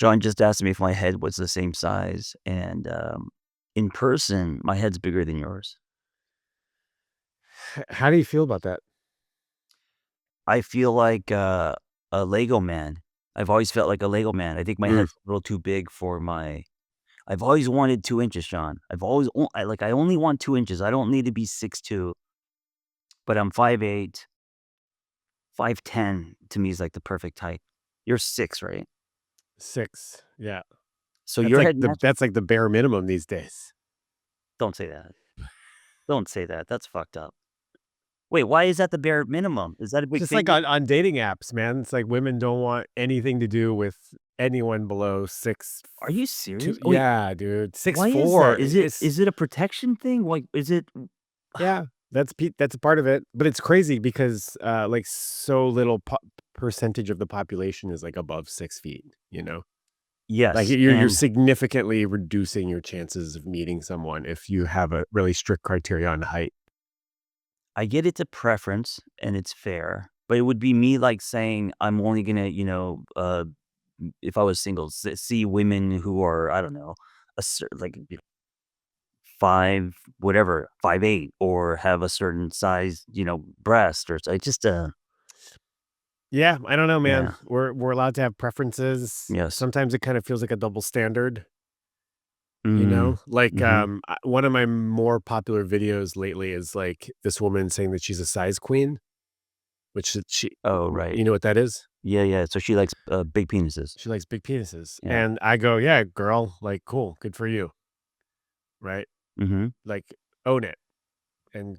Shaun just asked me if my head was the same size, and in person, my head's bigger than yours. How do you feel about that? I feel like a Lego man. I've always felt like a Lego man. I think my Mm. head's a little too big for my. I've always wanted 2 inches, Sean. I only want 2 inches. I don't need to be 6'2", but I'm 5'8". 5'10" to me is like the perfect height. You're 6, right? 6. Yeah. So your head match. That's like the bare minimum these days. Don't say that. Don't say that. That's fucked up. Wait, why is that the bare minimum? Is that a big Just like figure? on dating apps, man. It's like women don't want anything to do with anyone below 6 Are you 2. serious? Wait, Yeah, dude. why is that? 6'4". Is it a protection thing? Like, is it? Yeah, that's a part of it, but it's crazy because, like, so little percentage of the population is, like, above 6 feet, you know? Like, Yes, you're and significantly reducing your chances of meeting someone if you have a really strict criteria on height. I get it's a preference and it's fair, but it would be me like saying I'm only gonna, if I was single, see women who are, I don't know, like 5'8", or have a certain size, breast I just, Yeah, I don't know, man. yeah, We're allowed to have preferences. yes. Sometimes it kind of feels like a double standard, you Mm, know? Like, mm-hmm. one of my more popular videos lately is, like, this woman saying that she's a size queen, which she Oh, right. you know what that is? Yeah, yeah. So she likes big penises. She likes big penises, Yeah. and I go, "Yeah, girl, like, cool, good for you," right? Mm-hmm. Like, own it, and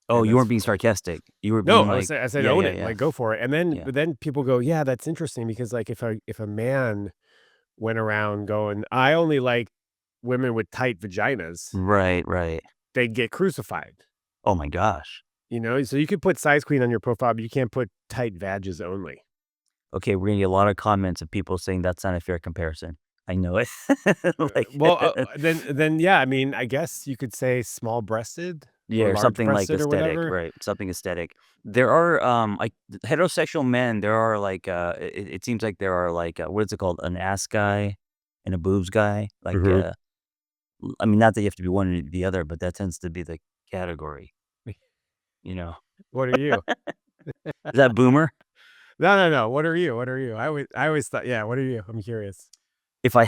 Oh, you that's weren't being sarcastic. You were no, being like, I said yeah, own yeah, it, yeah, like, go for it, and yeah. then people go, "Yeah, that's interesting," because, like, if a man went around going, "I only like women with tight vaginas," Right, right. they'd get crucified, Oh my gosh. you know? So you could put size queen on your profile, but you can't put tight vages only. Okay, we're gonna get a lot of comments of people saying that's not a fair comparison. I know it. Like, Well, then, yeah, I mean, I guess you could say small-breasted yeah, or or something like large-breasted or aesthetic, whatever. right? Something aesthetic. There are, like heterosexual men. There are like, it seems like there are like, what is it called? An ass guy and a boobs guy. Like, Mhm. I mean, not that you have to be one or the other, but that tends to be the category. You know, What are you? is that boomer? No, no, no. What are you? What are you? I always thought, yeah. What are you? I'm curious. If I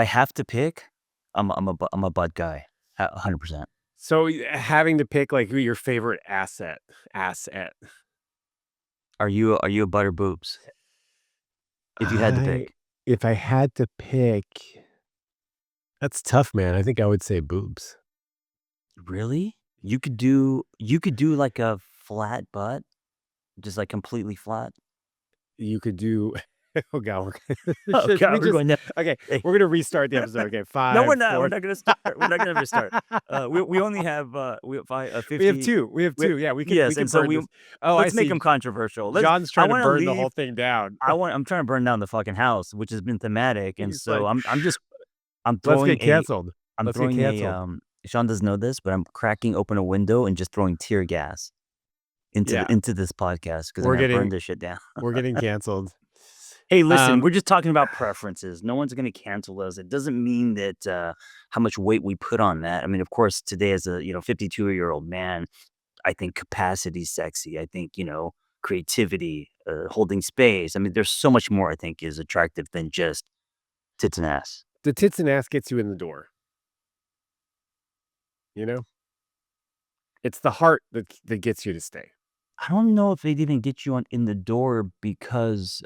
have to pick, I'm a butt guy, 100%. So having to pick like who your favorite asset. Are you a butt or boobs? If you had to I pick. If I had to pick, that's tough, man. I think I would say boobs. Really? You could do like a flat butt? Just, like, completely flat? You could do. Oh God, Oh should we god, we're just? going down. Okay, Hey. we're gonna restart the episode. Okay, No, we're five, not. We're 4. not gonna start. We're not gonna restart. We only have, we have 50. We have We 2. Yeah, we yes, can and so burn this. Oh, I let's make see. them controversial. John's I trying to wanna burn the leave. whole thing down. I'm trying to burn down the fucking house, which has been thematic, and He's so like, I'm just I'm let's throwing get a canceled. I'm Let's get throwing a, canceled. Sean doesn't know this, but I'm cracking open a window and just throwing tear gas Yeah, into this podcast because 'cause I'm we're gonna burn getting this shit down. we're getting canceled. Hey, listen, Um, we're just talking about preferences. No one's gonna cancel us. It doesn't mean that, how much weight we put on that. I mean, of course, today as a, 52-year-old man, I think capacity's sexy. I think, creativity, holding space. I mean, there's so much more I think is attractive than just tits and ass. the tits and ass gets you in the door, you know? It's the heart that gets you to stay. I don't know if they'd even get you on in the door because,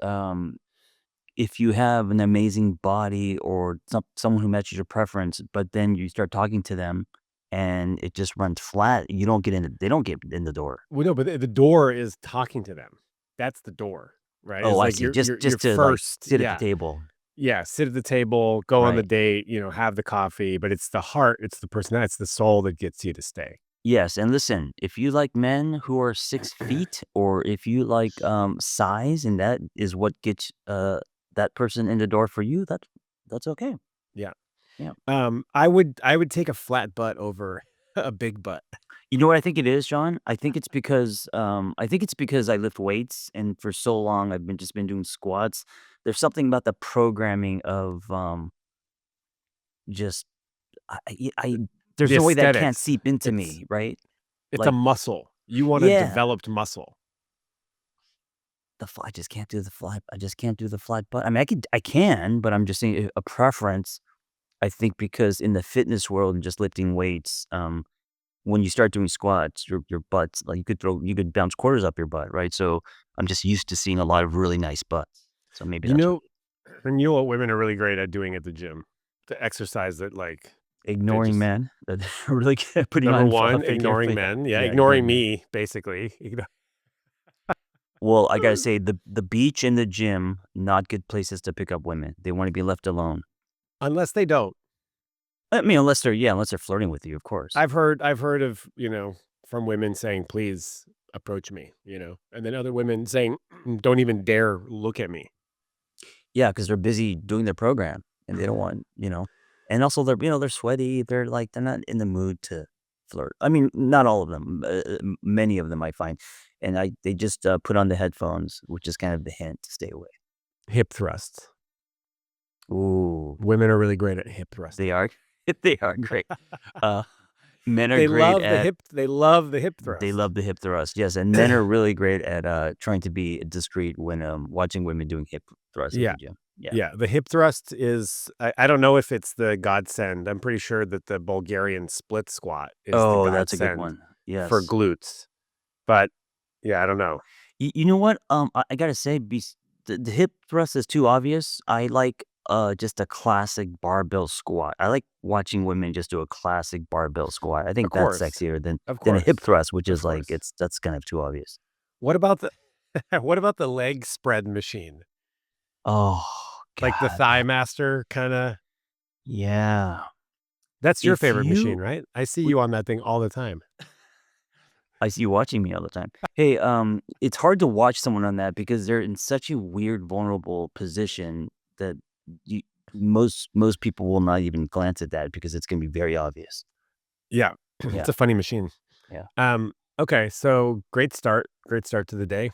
if you have an amazing body or someone who matches your preference, but then you start talking to them and it just runs flat, you don't get in they don't get in the door. Well, no, but the door is talking to them. That's the door, right? Oh, It's I like see. your Just to, like, first, sit at the yeah. table. Yeah, sit at the table, go on the Right. date, have the coffee, but it's the heart, it's the personality, it's the soul that gets you to stay. Yes, and listen, if you like men who are 6 feet or if you like, size and that is what gets, that person in the door for you, that's okay. Yeah. Yeah. I would take a flat butt over a big butt. You know what I think it is, Shaun? I think it's because I lift weights, and for so long I've been doing squats. There's something about the programming of, just I there's The no way that can't aesthetics. seep into It's me, right? it's a Like, muscle. You want a yeah, developed muscle. I just can't do the fly. I just can't do the flat butt. I mean, I can, but I'm just saying a preference. I think because in the fitness world and just lifting weights, when you start doing squats, your butt's like you could bounce quarters up your butt, right? So I'm just used to seeing a lot of really nice butts. So maybe You that's what know and you know what women are really great at doing at the gym? The exercise that, like, they ignoring just men that are really good at putting number on 1, fake hair. ignoring Yeah, men. Yeah, yeah, ignoring ignoring men. me, basically. Well, I gotta say the beach and the gym, not good places to pick up women. They want to be left alone. Unless they don't. I mean, unless they're flirting with you, of course. I've heard of, from women saying, "Please approach me," and then other women saying, "Don't even dare look at me." Yeah, because 'cause they're busy doing their program and they don't want, and also they're sweaty. They're not in the mood to flirt. I mean, not all of them, many of them I find, and they just put on the headphones, which is kind of the hint to stay away. Hip thrusts. Ooh, Women are really great at hip they thrusting. are they are great. Uh, Men are They great love the at hip they thrust. love the hip thrust, yes, and men are really great at trying to be discreet when watching women doing hip thrusts at Yeah. the gym. Yeah. Yeah, the hip thrust is I don't know if it's the godsend. I'm pretty sure that the Bulgarian split squat is the Oh, that's a good godsend one. for Yes. glutes, but, yeah, I don't know. You know what? I gotta say, the hip thrust is too obvious. I like just a classic barbell squat. I like watching women just do a classic barbell squat. I Of think that's course. sexier Of than a hip course. thrust, which Of is like course. that's kind of too obvious. What about the what about the leg spread machine? Oh Like the God, Thigh Master kinda. yeah. That's your If favorite machine, you, right? I see w- you on that thing all the time. I see you watching me all the time. Hey, it's hard to watch someone on that because they're in such a weird, vulnerable position that you, most people will not even glance at that because it's gonna be very obvious. Yeah. Yeah, It's a funny machine. yeah. Okay, so great start. Great start to the day.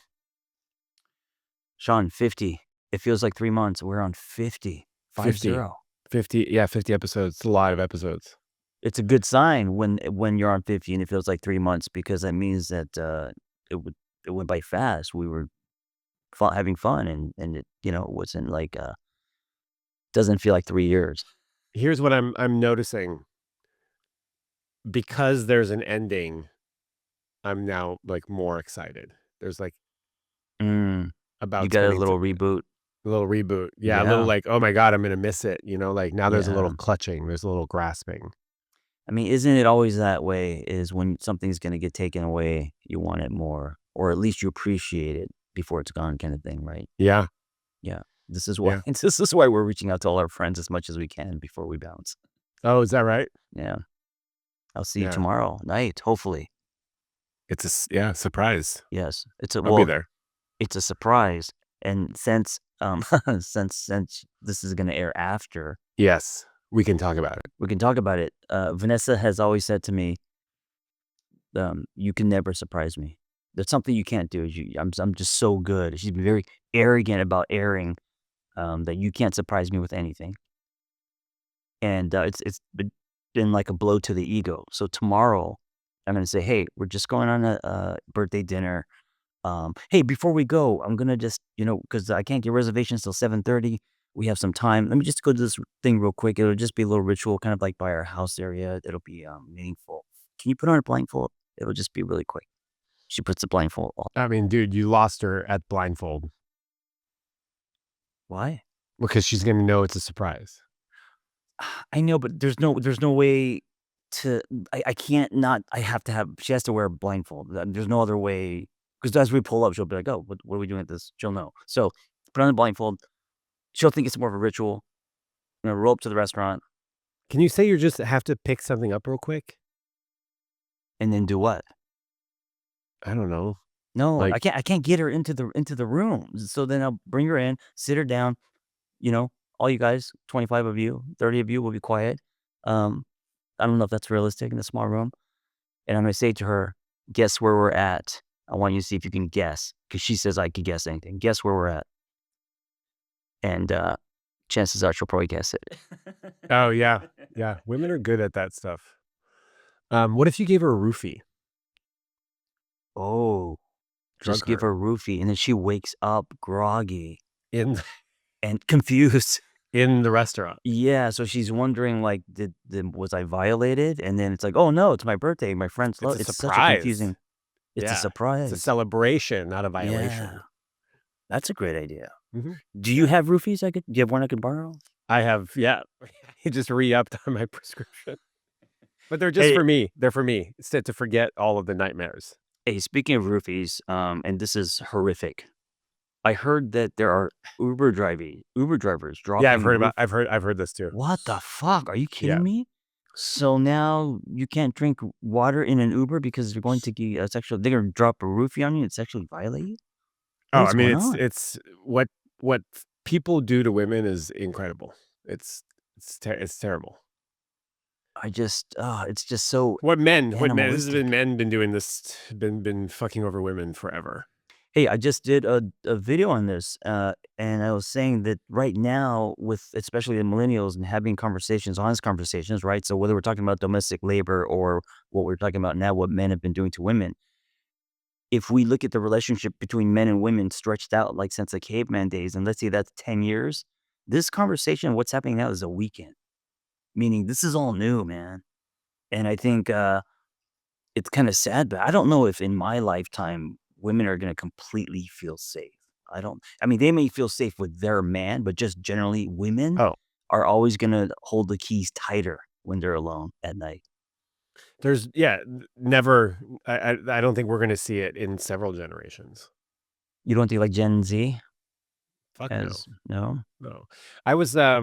Shaun, 50. It feels like 3 months. We're on 50. 50. 50. 50, yeah, 50 episodes. It's a lot of episodes. It's a good sign when you're on 50 and it feels like 3 months because that means that, it would it went by fast. We were having fun and it, it wasn't like, doesn't feel like 3 years. Here's what I'm noticing. Because there's an ending, I'm now, like, more excited. There's, like, Mm. You about got a spending little reboot. a little reboot. Yeah, a little Yeah. like, "Oh my god, I'm gonna miss it," like, now there's a little Yeah. clutching, there's a little grasping. I mean, isn't it always that way is when something's gonna get taken away, you want it more, or at least you appreciate it before it's gone kind of thing, right? Yeah, Yeah. This is why yeah, this is why we're reaching out to all our friends as much as we can before we bounce. Oh, is that right? Yeah. I'll see you Yeah. tomorrow night, hopefully. Yeah, surprise. Yes. I'll be there. It's a surprise. And since since this is gonna air after, Yes, we can talk about it. we can talk about it. Vanessa has always said to me, you can never surprise me. There's something you can't do. I'm just so good. She's been very arrogant about airing, that you can't surprise me with anything. And it's been like a blow to the ego. So tomorrow, I'm gonna say, hey, we're just going on a birthday dinner. Hey, before we go, I'm gonna just, because I can't get reservations till 7:30. We have some time. Let me just go to this thing real quick. It'll just be a little ritual, kind of like by our house area. It'll be meaningful. Can you put on a blindfold? It'll just be really quick. She puts the blindfold on. I mean, dude, you lost her at blindfold Why? because she's gonna know it's a surprise. I know, but there's no way to. I can't not. I have to have. She has to wear a blindfold. There's no other way. Because as we pull up, she'll be like, "Oh, what are we doing at this?" She'll know. So put on the blindfold. She'll think it's more of a ritual. I'm gonna roll up to the restaurant Can you say you just have to pick something up real quick? and then do what? I don't know. No, Like, I can't get her into the room. So then I'll bring her in, sit her down. You know, all you guys, 25 of you, 30 of you will be quiet. Um, I don't know if that's realistic in a small room. and I'm gonna say to her, "Guess where we're at." I want you to see if you can guess, because she says I could guess anything. Guess where we're at, and, chances are she'll probably guess it. Oh, yeah. Yeah, women are good at that stuff. What if you gave her a roofie? Oh, just Drug give her her a roofie, and then she wakes up groggy in and confused. in the restaurant. Yeah, so she's wondering, like, did was I violated? And then it's like, "Oh, no, it's my birthday, my friends It's love." a It's such a surprise. confusing. It's a Yeah. It's a surprise. celebration, not a Yeah, violation. that's a great idea. Mhm. Do you Yeah. have roofies do you have one I could borrow? I have yeah. He just re-upped on my prescription. But they're just Hey for me. They're for me. It's to forget all of the nightmares. hey, speaking of roofies, and this is horrific. I heard that there are Uber drivers Yeah, dropping roof. I've heard this too. What the fuck? Are you Yeah. kidding me? So now you can't drink water in an Uber because you're going to get they're gonna drop a roofie on you and sexually violate you? Oh, What I is mean, going on? it's what people do to women is incredible. It's it's terrible. It's just so What men this has been animalistic. men been doing this been fucking over women forever. Hey, I just did a video on this, and I was saying that right now, with especially the millennials and having conversations, honest conversations, right? So whether we're talking about domestic labor or what we're talking about now, what men have been doing to women, if we look at the relationship between men and women stretched out like since the caveman days, and let's say that's 10 years, this conversation, what's happening now is a weekend, meaning this is all new, man. And I think it's kind of sad, but I don't know if in my lifetime women are going to completely feel safe. I mean, they may feel safe with their man, but just generally, women Oh, are always going to hold the keys tighter when they're alone at night. there's yeah, never I don't think we're gonna see it in several generations. You don't think like Gen Z Fuck no. as no? No. I was, I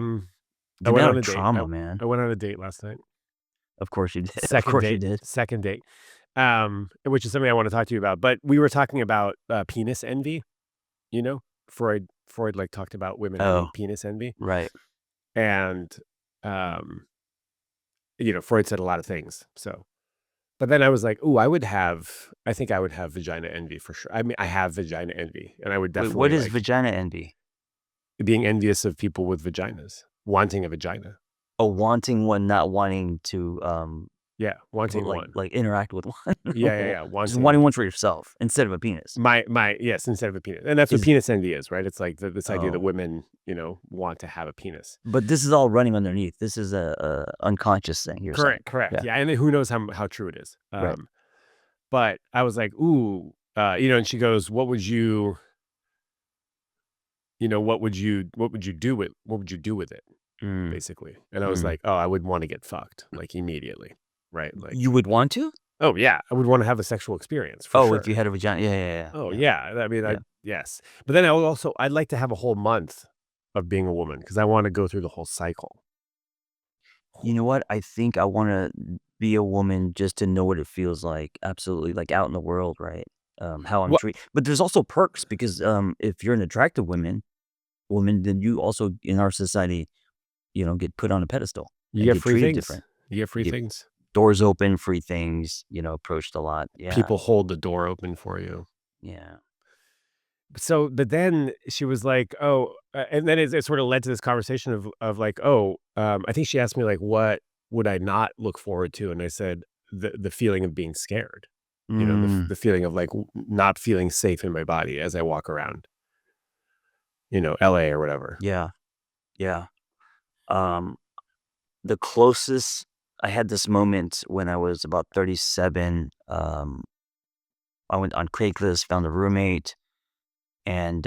Get went out on of a date. trauma, man. I went on a date last night. Of course you did. Of Second course you date did. second date, which is something I wanna talk to you about, but we were talking about, penis envy, you know? Freud, like, talked about women having Oh, penis envy, right. and, um, Freud said a lot of things, so but then I was like, "Ooh, I think I would have vagina envy for sure." I mean, I have vagina envy, and I would Wait, what definitely, is like, vagina envy? being envious of people with vaginas, wanting a vagina. Oh, wanting one, not wanting to Yeah, wanting like one. interact with one. Yeah, yeah, yeah, Just wanting wanting one. one for yourself instead of a penis. My yes, instead of a penis, and that's what Is penis envy is, right? It's like this idea that oh. women, want to have a penis. But this is all running underneath. This is a unconscious thing you're saying. Correct, correct. Yeah, Yeah, and then who knows how true it is. right. But I was like, "Ooh," and she goes, what would you do with it?" Mm, Basically. And I was mm. like, "Oh, I would wanna get fucked, like, immediately." Right? Like, You would want to? oh, yeah, I would wanna have a sexual experience for Oh, if sure. you had a vagina. Yeah, yeah, yeah, Oh, yeah, yeah, I mean, yeah. yes. But then I'd like to have a whole month of being a woman because I wanna go through the whole cycle. You know what? I think I wanna be a woman just to know what it feels like, absolutely, like, out in the world, right? How I'm What treated. But there's also perks because, if you're an attractive woman, then you also, in our society, get put on a pedestal you and get get free treated things? different. You get You free get things? doors open, free things, approached a lot. Yeah, People hold the door open for you. yeah. So, but then she was like, "Oh," and then it sort of led to this conversation of like, "Oh," I think she asked me like, "What would I not look forward to?" And I said, "The feeling of being scared." Mm, The feeling of like not feeling safe in my body as I walk around, LA or whatever. yeah, yeah. Um, the closest I had this moment when I was about 37, I went on Craigslist, found a roommate, and,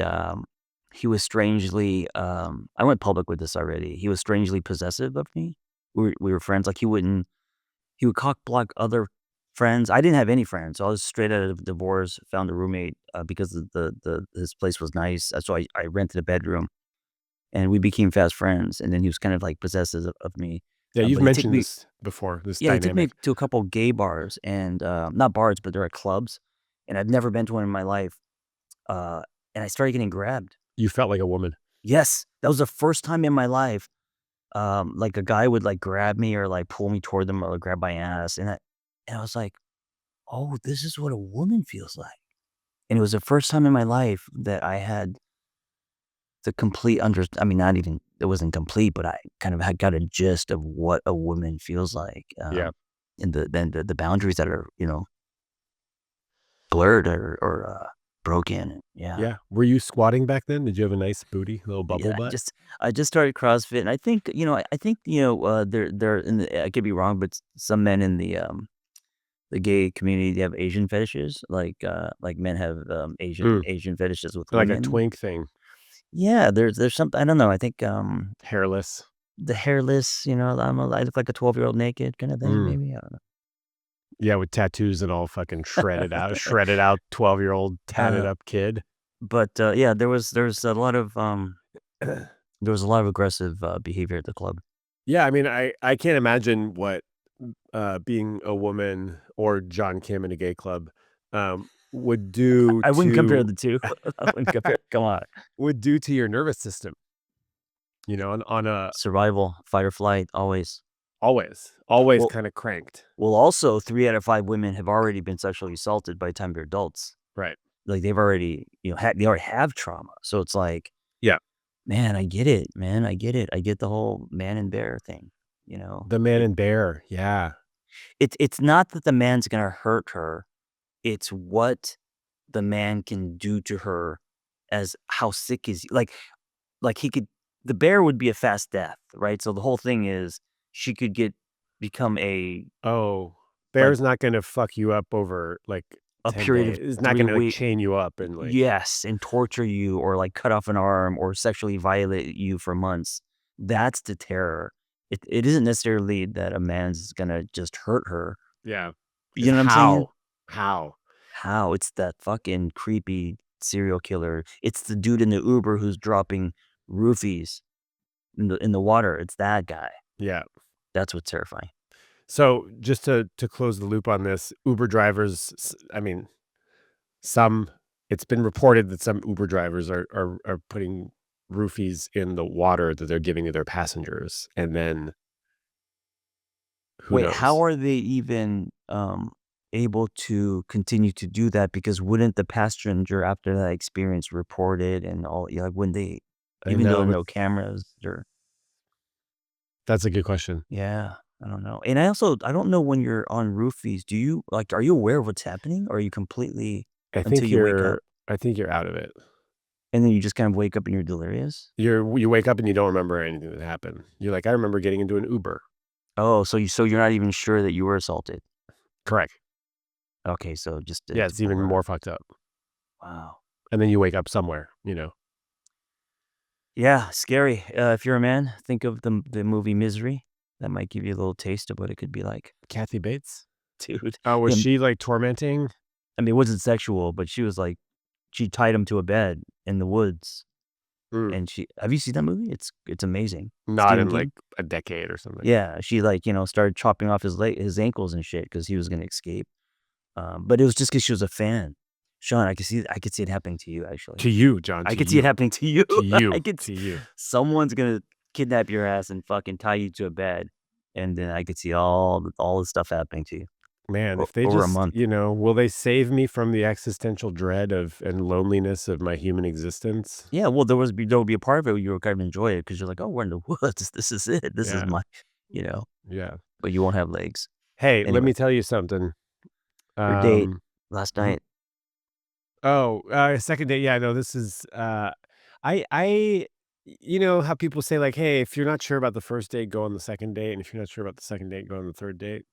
he was strangely, I went public with this already. He was strangely possessive of me. We were friends, like, he would cock block other friends. I didn't have any friends, so I was straight out of divorce, found a roommate, because the his place was nice, so I rented a bedroom, and we became fast friends, and then he was kind of, like, possessive of me, Yeah, you've but he took mentioned me this before, this yeah, he took me dynamic. to a couple gay bars and, not bars, but they're at clubs, and I've never been to one in my life, uh, and I started getting grabbed. You felt like a woman. Yes, that was the first time in my life, like, a guy would, like, grab me or, like, pull me toward them or like, grab my ass, and I was like "Oh, this is what a woman feels like." And it was the first time in my life that I had the complete I mean, not even it wasn't complete, but I kind of had got a gist of what a woman feels like, Yeah. and the boundaries that are, blurred or broken. Yeah. Yeah. Were you squatting back then? Did you have a nice booty, little Yeah, bubble butt? I just started CrossFit, and I think, I think, there in the I could be wrong, but some men in the gay community, they have Asian fetishes, like men have, Mm, Asian fetishes with like a women. twink thing, Yeah, there's something I don't know, I think, hairless. the hairless, I look like a 12-year-old naked kinda thing, Mm. maybe, I don't know. Yeah, with tattoos and all fucking shredded out 12-year-old tatted Uh, up kid. but, yeah, there's a lot of, there was a lot of aggressive, behavior at the club. Yeah, I mean, I can't imagine what, being a woman or John Kim in a gay club, would do I wouldn't compare to the 2. I wouldn't compare, come on. would do to your nervous system, on a Survival, fight or flight, always. always Well kinda cranked. also 3 out of 5 women have already been sexually assaulted by the time they're adults. Right. Like, they've already, they already have trauma, so it's like, Yeah. man, I get it, man, I get it. I get the whole man and bear thing, you know? The man and bear, yeah. It's not that the man's gonna hurt her, it's what the man can do to her as how sick is like, he could the bear would be a fast death, right? So the whole thing is she could become Oh, like, bear's not gonna fuck you up over, like, a 10 period of days. It's not 3 gonna, like, weeks. chain you up and, like Yes, and torture you or, like, cut off an arm or sexually violate you for months. That's the terror. It isn't necessarily that a man's gonna just hurt her. yeah. You It's know what I'm saying? how? How? How? It's that fucking creepy serial killer. It's the dude in the Uber who's dropping roofies in the water. It's that guy. Yeah. That's what's terrifying. So, just to close the loop on this, Uber drivers, I mean, some it's been reported that some Uber drivers are putting roofies in the water that they're giving to their passengers, and then who Wait, how knows? are they even, able to continue to do that? Because wouldn't the passenger after that experience report it and all, like, wouldn't they, I even though know, there are but no cameras or that's a good question. yeah, I don't know. And I don't know when you're on roofies, do you like, are you aware of what's happening, or are you completely I until think you wake up, you're I think you're out of it. and then you just kind of wake up and you're delirious? You wake up and you don't remember anything that happened. You're like, "I remember getting into an Uber." Oh, so you're not even sure that you were assaulted. Correct. Okay, so just Yeah, it's a it's even blur. more fucked up. Wow. And then you wake up somewhere. Yeah, scary. If you're a man, think of the movie Misery. That might give you a little taste of what it could be like. Kathy Bates? Dude, Oh, was yeah, she, like, tormenting? I mean, it wasn't sexual, but she was like she tied him to a bed in the woods, Mm. and she have you seen that movie? It's amazing. Not Stephen in, like, King? a decade or something. Yeah, she, like, started chopping off his ankles and shit because he was gonna escape, but it was just because she was a fan. Sean, I could see it happening to you, actually. To you, John, I to could see it you. happening to you. To you. I could s To you. someone's gonna kidnap your ass and fucking tie you to a bed, and then I could see all the stuff happening to you Man, o if they over a just month. will they save me from the existential dread of and loneliness of my human existence? Yeah, well, there would be a part of it where you would kind of enjoy it because 'cause you're like, "Oh, we're in the woods. This is it. This is Yeah, my" you know, yeah. but you won't have legs. Hey, let Anyway, me tell you something. your date Um last mhm. night, Oh, second date, yeah, no, this is, I you know how people say, like, "Hey, if you're not sure about the first date, go on the second date, and if you're not sure about the second date, go on the third date."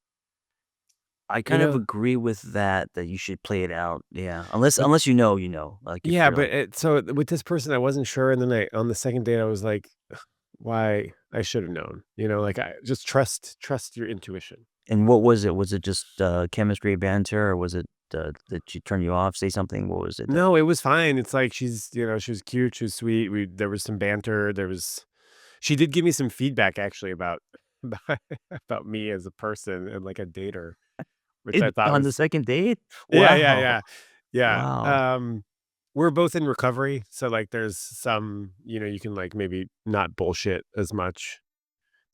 I You kind of know? agree with that you should play it out, yeah, But unless like, if yeah, you're but like it so with this person, I wasn't sure, and then on the second date, I was like, "Ugh, why? I should have known." I just trust your intuition. and what was it? Was it just, chemistry, banter, or was it, did she turn you off, say something? What was it that No, it was fine. It's like she was cute, she was sweet. There was some banter. She did give me some feedback actually about about, about me as a person and like a dater, which I thought on the was second date? yeah, yeah, Wow. yeah, yeah. Wow. We're both in recovery, so like there's some you can like maybe not bullshit as much.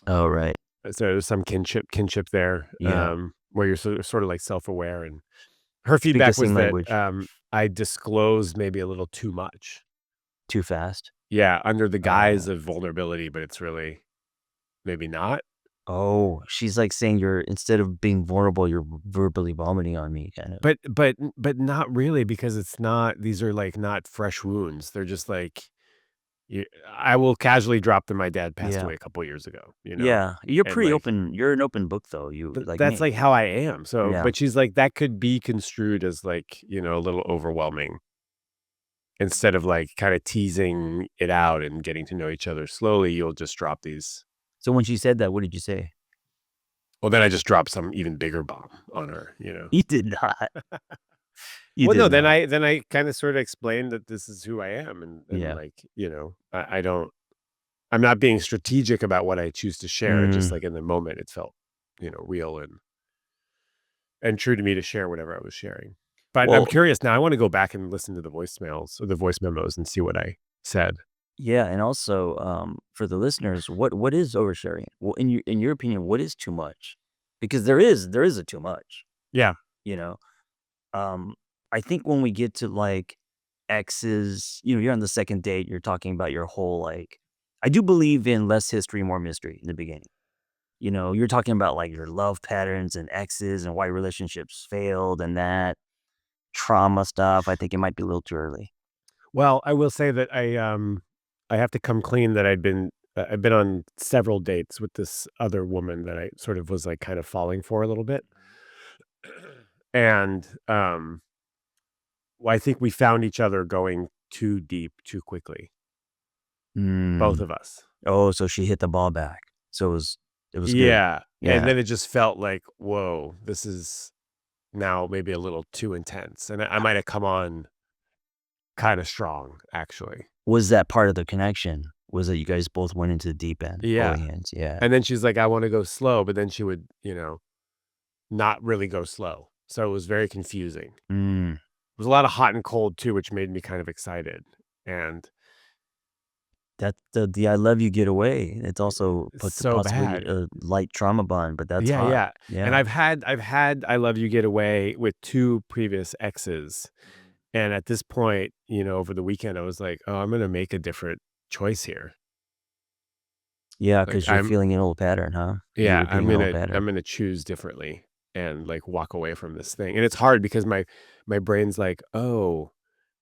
Oh, right. So there's some kinship there, Yeah. where you're sort of like self aware Her Speak the feedback was same that, language. I disclosed maybe a little too much. Too fast? Yeah, under the guise Oh. of vulnerability, but it's really maybe not. Oh, she's, like, saying you're instead of being vulnerable, you're verbally vomiting on me, kind of. But not really because it's not these are, like, not fresh wounds. They're just, like, y I will casually drop that my dad passed Yeah. away a couple years ago, you know? Yeah. You're And, pretty like, open. You're an open book, though, you like that's, me. like, how I am. So Yeah. but she's like, "That could be construed as, like, a little overwhelming." Instead of, like, kinda teasing it out and getting to know each other slowly, you'll just drop these. So when she said that, what did you say? Well, then I just dropped some even bigger bomb on her, you know? You did not. You Well, did no, not. then I kinda sorta explained that this is who I am and, Yeah. like, I don't I'm not being strategic about what I choose to share, it just, Mm. like, in the moment, it felt, real and true to me to share whatever I was sharing. But I'm Well, curious now, I wanna go back and listen to the voicemails or the voice memos and see what I said. yeah, and also, for the listeners, what is oversharing? Well, in your opinion, what is too much? Because there is a too much, Yeah. you know? Um, I think when we get to, like, exes, you're on the second date, you're talking about your whole, like I do believe in less history, more mystery in the beginning. You're talking about, like, your love patterns and exes and why relationships failed and that trauma stuff. I think it might be a little too early. Well, I will say that I have to come clean that I've been on several dates with this other woman that I sort of was, like, kind of falling for a little bit. And, well, I think we found each other going too deep too quickly, both Mm. of us. Oh, so she hit the ball back. So it was good. Yeah, and Yeah. then it just felt like, "Whoa, this is now maybe a little too intense," and I Ho might have come on kinda strong, actually. Was that part of the connection? Was that you guys both went into the deep end, Yeah, holding hands? Yeah. and then she's like, "I wanna go slow," but then she would, not really go slow, so it was very confusing. It Mm. was a lot of hot and cold too, which made me kind of excited, and That the "I love you" get away. It's also it's put the so possibility bad. a light trauma bond, but that's Yeah, hot. yeah, and Yeah. I've had "I Love You" get away with 2 previous exes, and at this point, over the weekend, I was like, "Oh, I'm gonna make a different choice here." Yeah, Like, because 'cause you're feeling an old pattern, huh? You're yeah, repeating an old pattern. I'm gonna choose differently and, like, walk away from this thing, and it's hard because my brain's like, "Oh,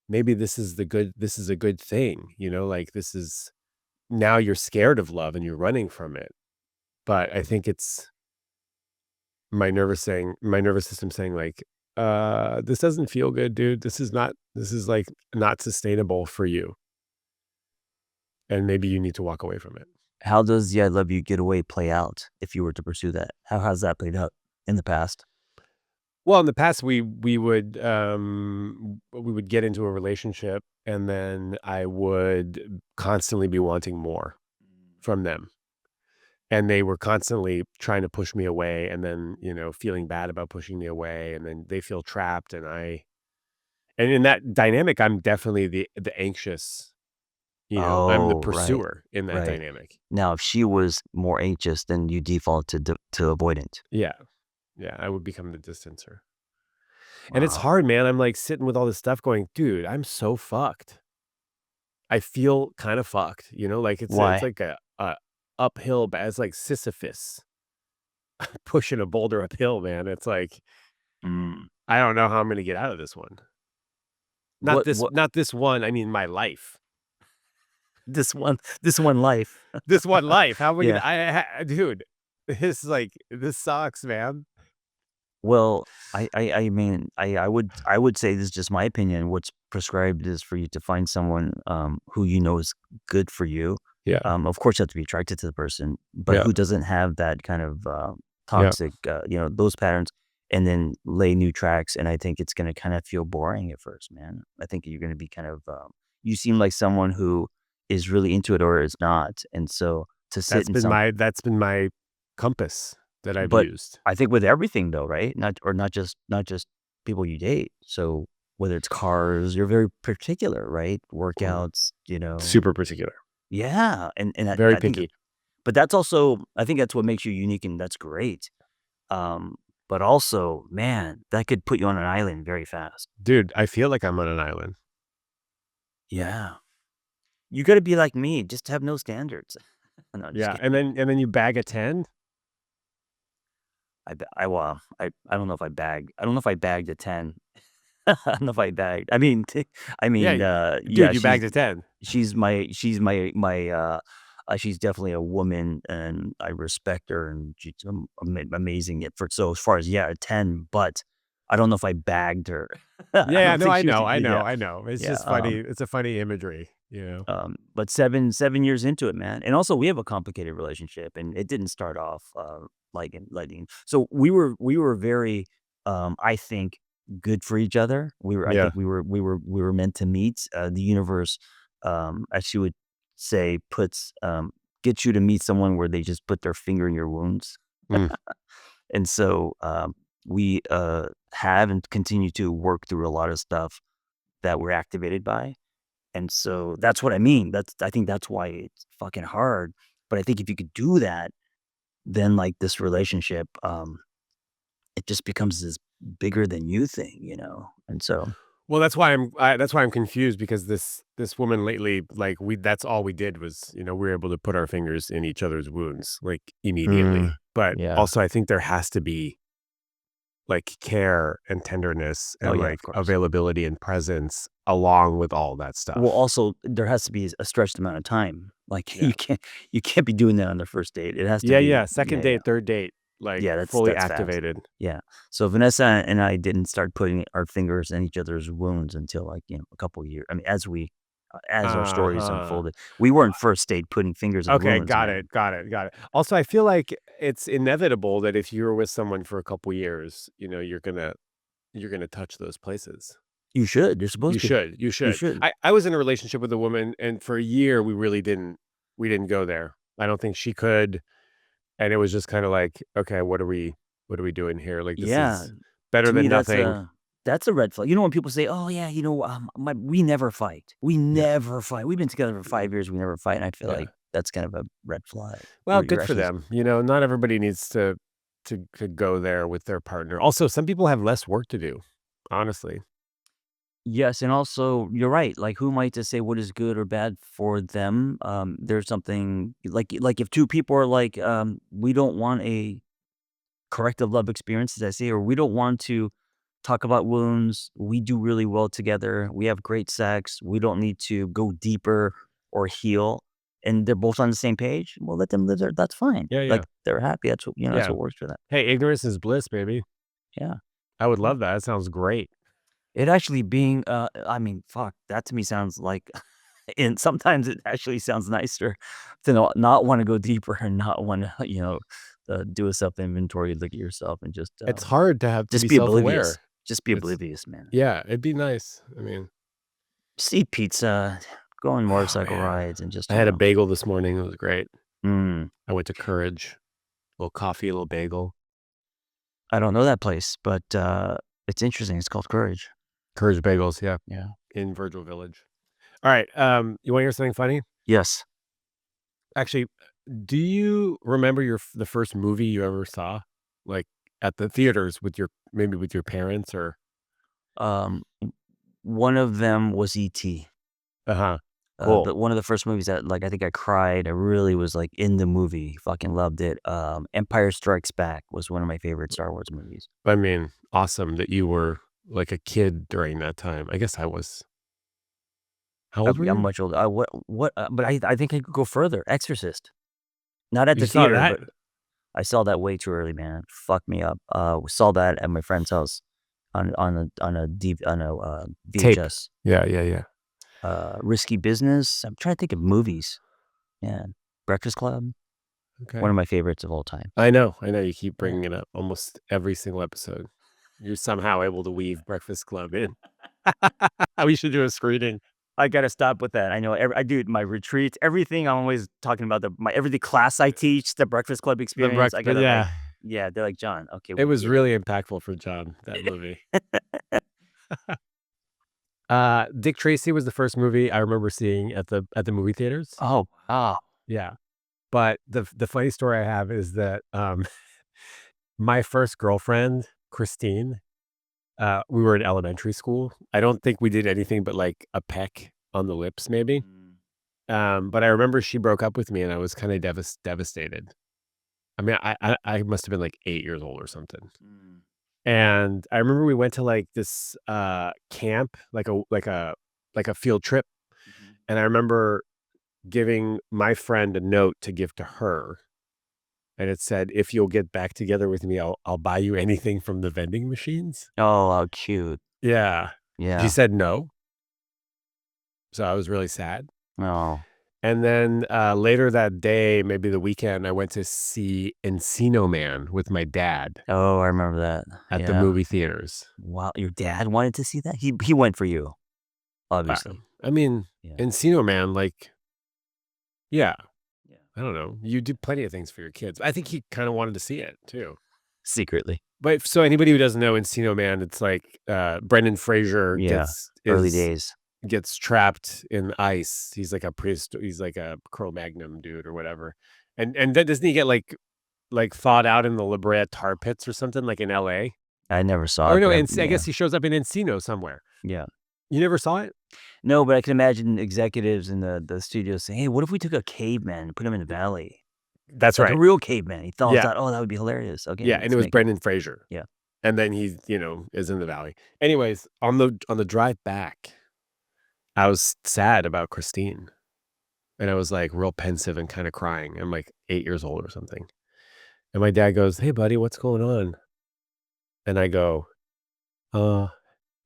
maybe this is a good thing," like, this is now you're scared of love and you're running from it, but I think it's my nervous system saying, like, this doesn't feel good, dude. This is, like, not sustainable for you, and maybe you need to walk away from it." How does the "I love you" get away play out if you were to pursue that? How has that played out in the past? Well, in the past, we would get into a relationship, and then I would constantly be wanting more from them, and they were constantly trying to push me away, and then feeling bad about pushing me away, and then they feel trapped, and in that dynamic, I'm definitely the anxious. I'm the Oh, right, pursuer in that right. dynamic. Now if she was more anxious, then you default to avoidant. Yeah, yeah, I would become the distancer, and it's Wow. hard, man. I'm like sitting with all this stuff, going, dude, I'm so fucked. I feel kind of fucked, like it's Why? like a uphill, it's like Sisyphus pushing a boulder uphill, man. It's like Mm. I don't know how I'm gonna get out of this one. What Not this one. I mean, my life. this one life. This one life. How am I gonna? Yeah. Dude, this sucks, man. Well, I mean, I would say this is just my opinion. What's prescribed is for you to find someone, who you know is good for you. Yeah, Of course, you have to be attracted to the person, but yeah, who doesn't have that kind of, yeah. toxic, those patterns, and then lay new tracks, and I think it's gonna kinda feel boring at first, man. I think you're gonna be kind of, you seem like someone who is really into it or is not, and so to sit in some That's been my compass that I've but used. I think with everything though, right? Not just people you date. So whether it's cars, you're very particular, right? Mm. Workouts, Super particular, yeah, and very I think picky. but that's also I think that's what makes you unique and that's great. Um, but also, man, that could put you on an island very fast. Dude, I feel like I'm on an island. Yeah. You gotta be like me, just have no standards. No, just Yeah, kidding. and then you bag a 10? I don't know if I don't know if I bagged a 10. I don't know if I bagged. I mean, Yeah, yeah, dude, you bagged a 10. she's definitely a woman, and I respect her, and she's amazing for so as far as, yeah, a 10, but I don't know if I bagged her. I Yeah, don't no, think I she was know, yeah, yeah, I know. It's yeah, just funny. It's a funny imagery, you know? but 7 years into it, man, and also we have a complicated relationship, and it didn't start off, like in lighting. So we were very, I think, good for each other. I Yeah. think we were meant to meet. The universe, as you would say, gets you to meet someone where they just put their finger in your wounds, Mm. and so, we, have and continue to work through a lot of stuff that we're activated by. And so that's what I mean. I think that's why it's fucking hard. But I think if you could do that, then like this relationship, it just becomes this bigger than you thing, you know? And so, Well, that's why I'm confused because this woman lately, like, that's all we did was, we were able to put our fingers in each other's wounds, like, immediately. But yeah. also, I think there has to be, like, care and tenderness Oh, and, yeah, like, of course. availability and presence along with all that Well, stuff. also, there has to be a stretched amount of time. Like Yeah. you can't be doing that on the first date. It has to Yeah, be, yeah, yeah, 2nd yeah. date, 3rd date, like, Yeah, fully that's fast. activated. Yeah. So Vanessa and I didn't start putting our fingers in each other's wounds until like, a couple years. I mean, as our stories Uh-huh. unfolded, we weren't first date putting fingers in Okay, wounds, got it, man. got it, got it. Also, I feel like it's inevitable that if you're with someone for a couple years, you're gonna touch those places. You should. You're You supposed to. should, you You should. should. I was in a relationship with a woman, and for a year, we didn't go there. I don't think she could, and it was just kinda like, "Okay, what are we doing here? Like, this Yeah. is better To me, than nothing." that's a red flag. You know when people say, "Oh yeah, we never fight. We Yeah, never fight. We've been together for 5 years. We never fight." And I feel yeah. like that's kind of a red flag. Well, You're good for actually them, not everybody needs to go there with their partner. Also, some people have less work to do, honestly. yes, and also you're right. Like, who am I to say what is good or bad for them? There's something like if two people are like, we don't want a corrective love experience, as I say, or we don't want to talk about wounds. We do really well together. We have great sex. We don't need to go deeper or heal. And they're both on the same page. Well, let them live there. That's fine. Yeah, yeah, Like they're happy. That's yeah. what works for them. Hey, ignorance is bliss, baby. Yeah. I would Yeah. love that. That sounds great. It actually being, I mean, fuck, that to me sounds like, and sometimes it actually sounds nicer to not want to go deeper and not want to, do a self inventory, look at yourself, and It's hard to have to just be be oblivious. self-aware. Just be It's oblivious, man. Yeah, it'd be nice. I mean, Just eat pizza, go on oh, motorcycle man. rides, and just, I had a bagel this morning. It was great. mm, I went to Courage, a little coffee, a little bagel. I don't know that place, but, it's interesting. It's called Courage. Courage Bagels, yeah, Yeah. in Virgil Village. All right, you wanna hear something funny? Yes. Actually, do you remember the first movie you ever saw? Like, at the theaters with maybe with your parents or Um, one of them was E.T. Uh-huh. Cool. But one of the first movies that, like, I think I cried, I really was, like, in the movie, fucking loved it. Empire Strikes Back was one of my favorite Star Wars movies. I mean, awesome that you were, like, a kid during that time. I guess I was How old were I'm you? much older. But I think I could go further. Exorcist. Not at You the saw theater, that? but I saw that way too early, man. Fucked me up. We saw that at my friend's house on a Tape. VHS. Yeah, yeah, yeah. Risky Business. I'm trying to think of movies. Yeah. Breakfast Club, one Okay. of my favorites of all time. I know you keep Yeah. bringing it up almost every single episode. You're somehow able to weave Breakfast Club in. We should do a screening. I gotta stop with that. I know I do my retreats, everything. I'm always talking about every class I teach, the Breakfast Club The experience. I breakfast gotta like, Yeah. yeah, they're like, John, okay, It was really impactful for John, that movie. Dick Tracy was the first movie I remember seeing at the movie theaters. oh, wow. Yeah. But the funny story I have is that, My first girlfriend, Christine, we were in elementary school. I don't think we did anything but, like, a peck on the lips maybe, Mm, but I remember she broke up with me, and I was kinda devastated. I mean, I must have been, like, 8 years old or something, mm, and I remember we went to, like, this, camp, like a field trip, mhm. and I remember giving my friend a note to give to her, and it said, "If you'll get back together with me, I'll buy you anything from the vending machines." Oh, how cute. Yeah. She Yeah. said no, so I was really sad. Oh. And then, later that day, maybe the weekend, I went to see Encino Man with my dad Oh, I remember that. at the Yeah. movie theaters. Wow, your dad wanted to see that? He went for you, Uh, obviously. I mean, Yeah. Encino Man, like, yeah, Yeah. I don't know. You do plenty of things for your kids. I think he kinda wanted to see it too. Secretly. But so anybody who doesn't know Encino Man, it's like, Brendan Fraser Yeah. Early days. gets trapped in ice. He's like a Cro-Magnon dude or whatever. And then doesn't he get, like, thawed out in the La Brea tar pits or something, like, in LA? I never saw Or it, no, but I yeah, guess he shows up in Encino somewhere. yeah. You never saw it? No, but I can imagine executives in the studio saying, "Hey, what if we took a caveman and put him in the valley? That's Like a right. real caveman." He thaws Yeah, out. Oh, that would be hilarious. Okay, yeah, and it let's was make it. Brendan Fraser. Yeah. And then he, is in the valley. Anyways, on the drive back, I was sad about Christine, and I was, like, real pensive and kinda crying. I'm, like, 8 years old or something. And my dad goes, "Hey, buddy, what's going on?" And I go, "Uh,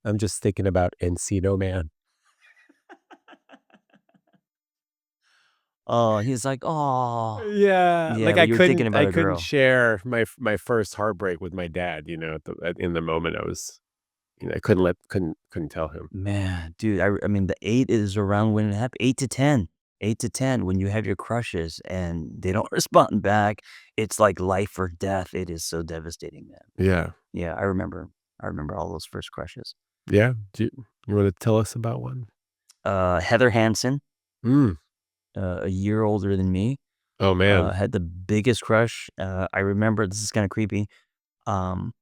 I'm just thinking about Encino Man." Oh, he's like, "Oh." Yeah, Yeah, like, but you were thinking I about a couldn't girl. share my first heartbreak with my dad, in the moment, I couldn't tell him. Man, dude, I mean, the 8 is around when it happened. 8 to 10. 8 to 10 when you have your crushes and they don't respond back, it's like life or death. It is so devastating, man. Yeah. Yeah, I remember all those first crushes. Yeah? You wanna tell us about one? Heather Hansen, Mm. a year older than me, Oh, man. had the biggest crush. I remember this is kinda creepy. Um,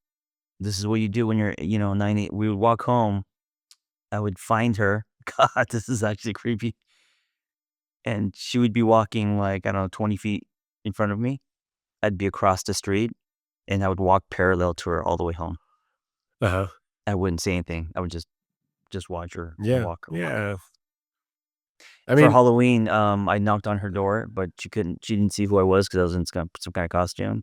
this is what you do when you're, 9, 8 we would walk home, I would find her. God, this is actually creepy. And she would be walking, like, I don't know, 20 feet in front of me. I'd be across the street, and I would walk parallel to her all the way home. Uh-huh. I wouldn't say anything. I would just watch her Yeah. walk away. Yeah. I For mean Halloween, I knocked on her door, but she didn't see who I was because I was in some kinda costume,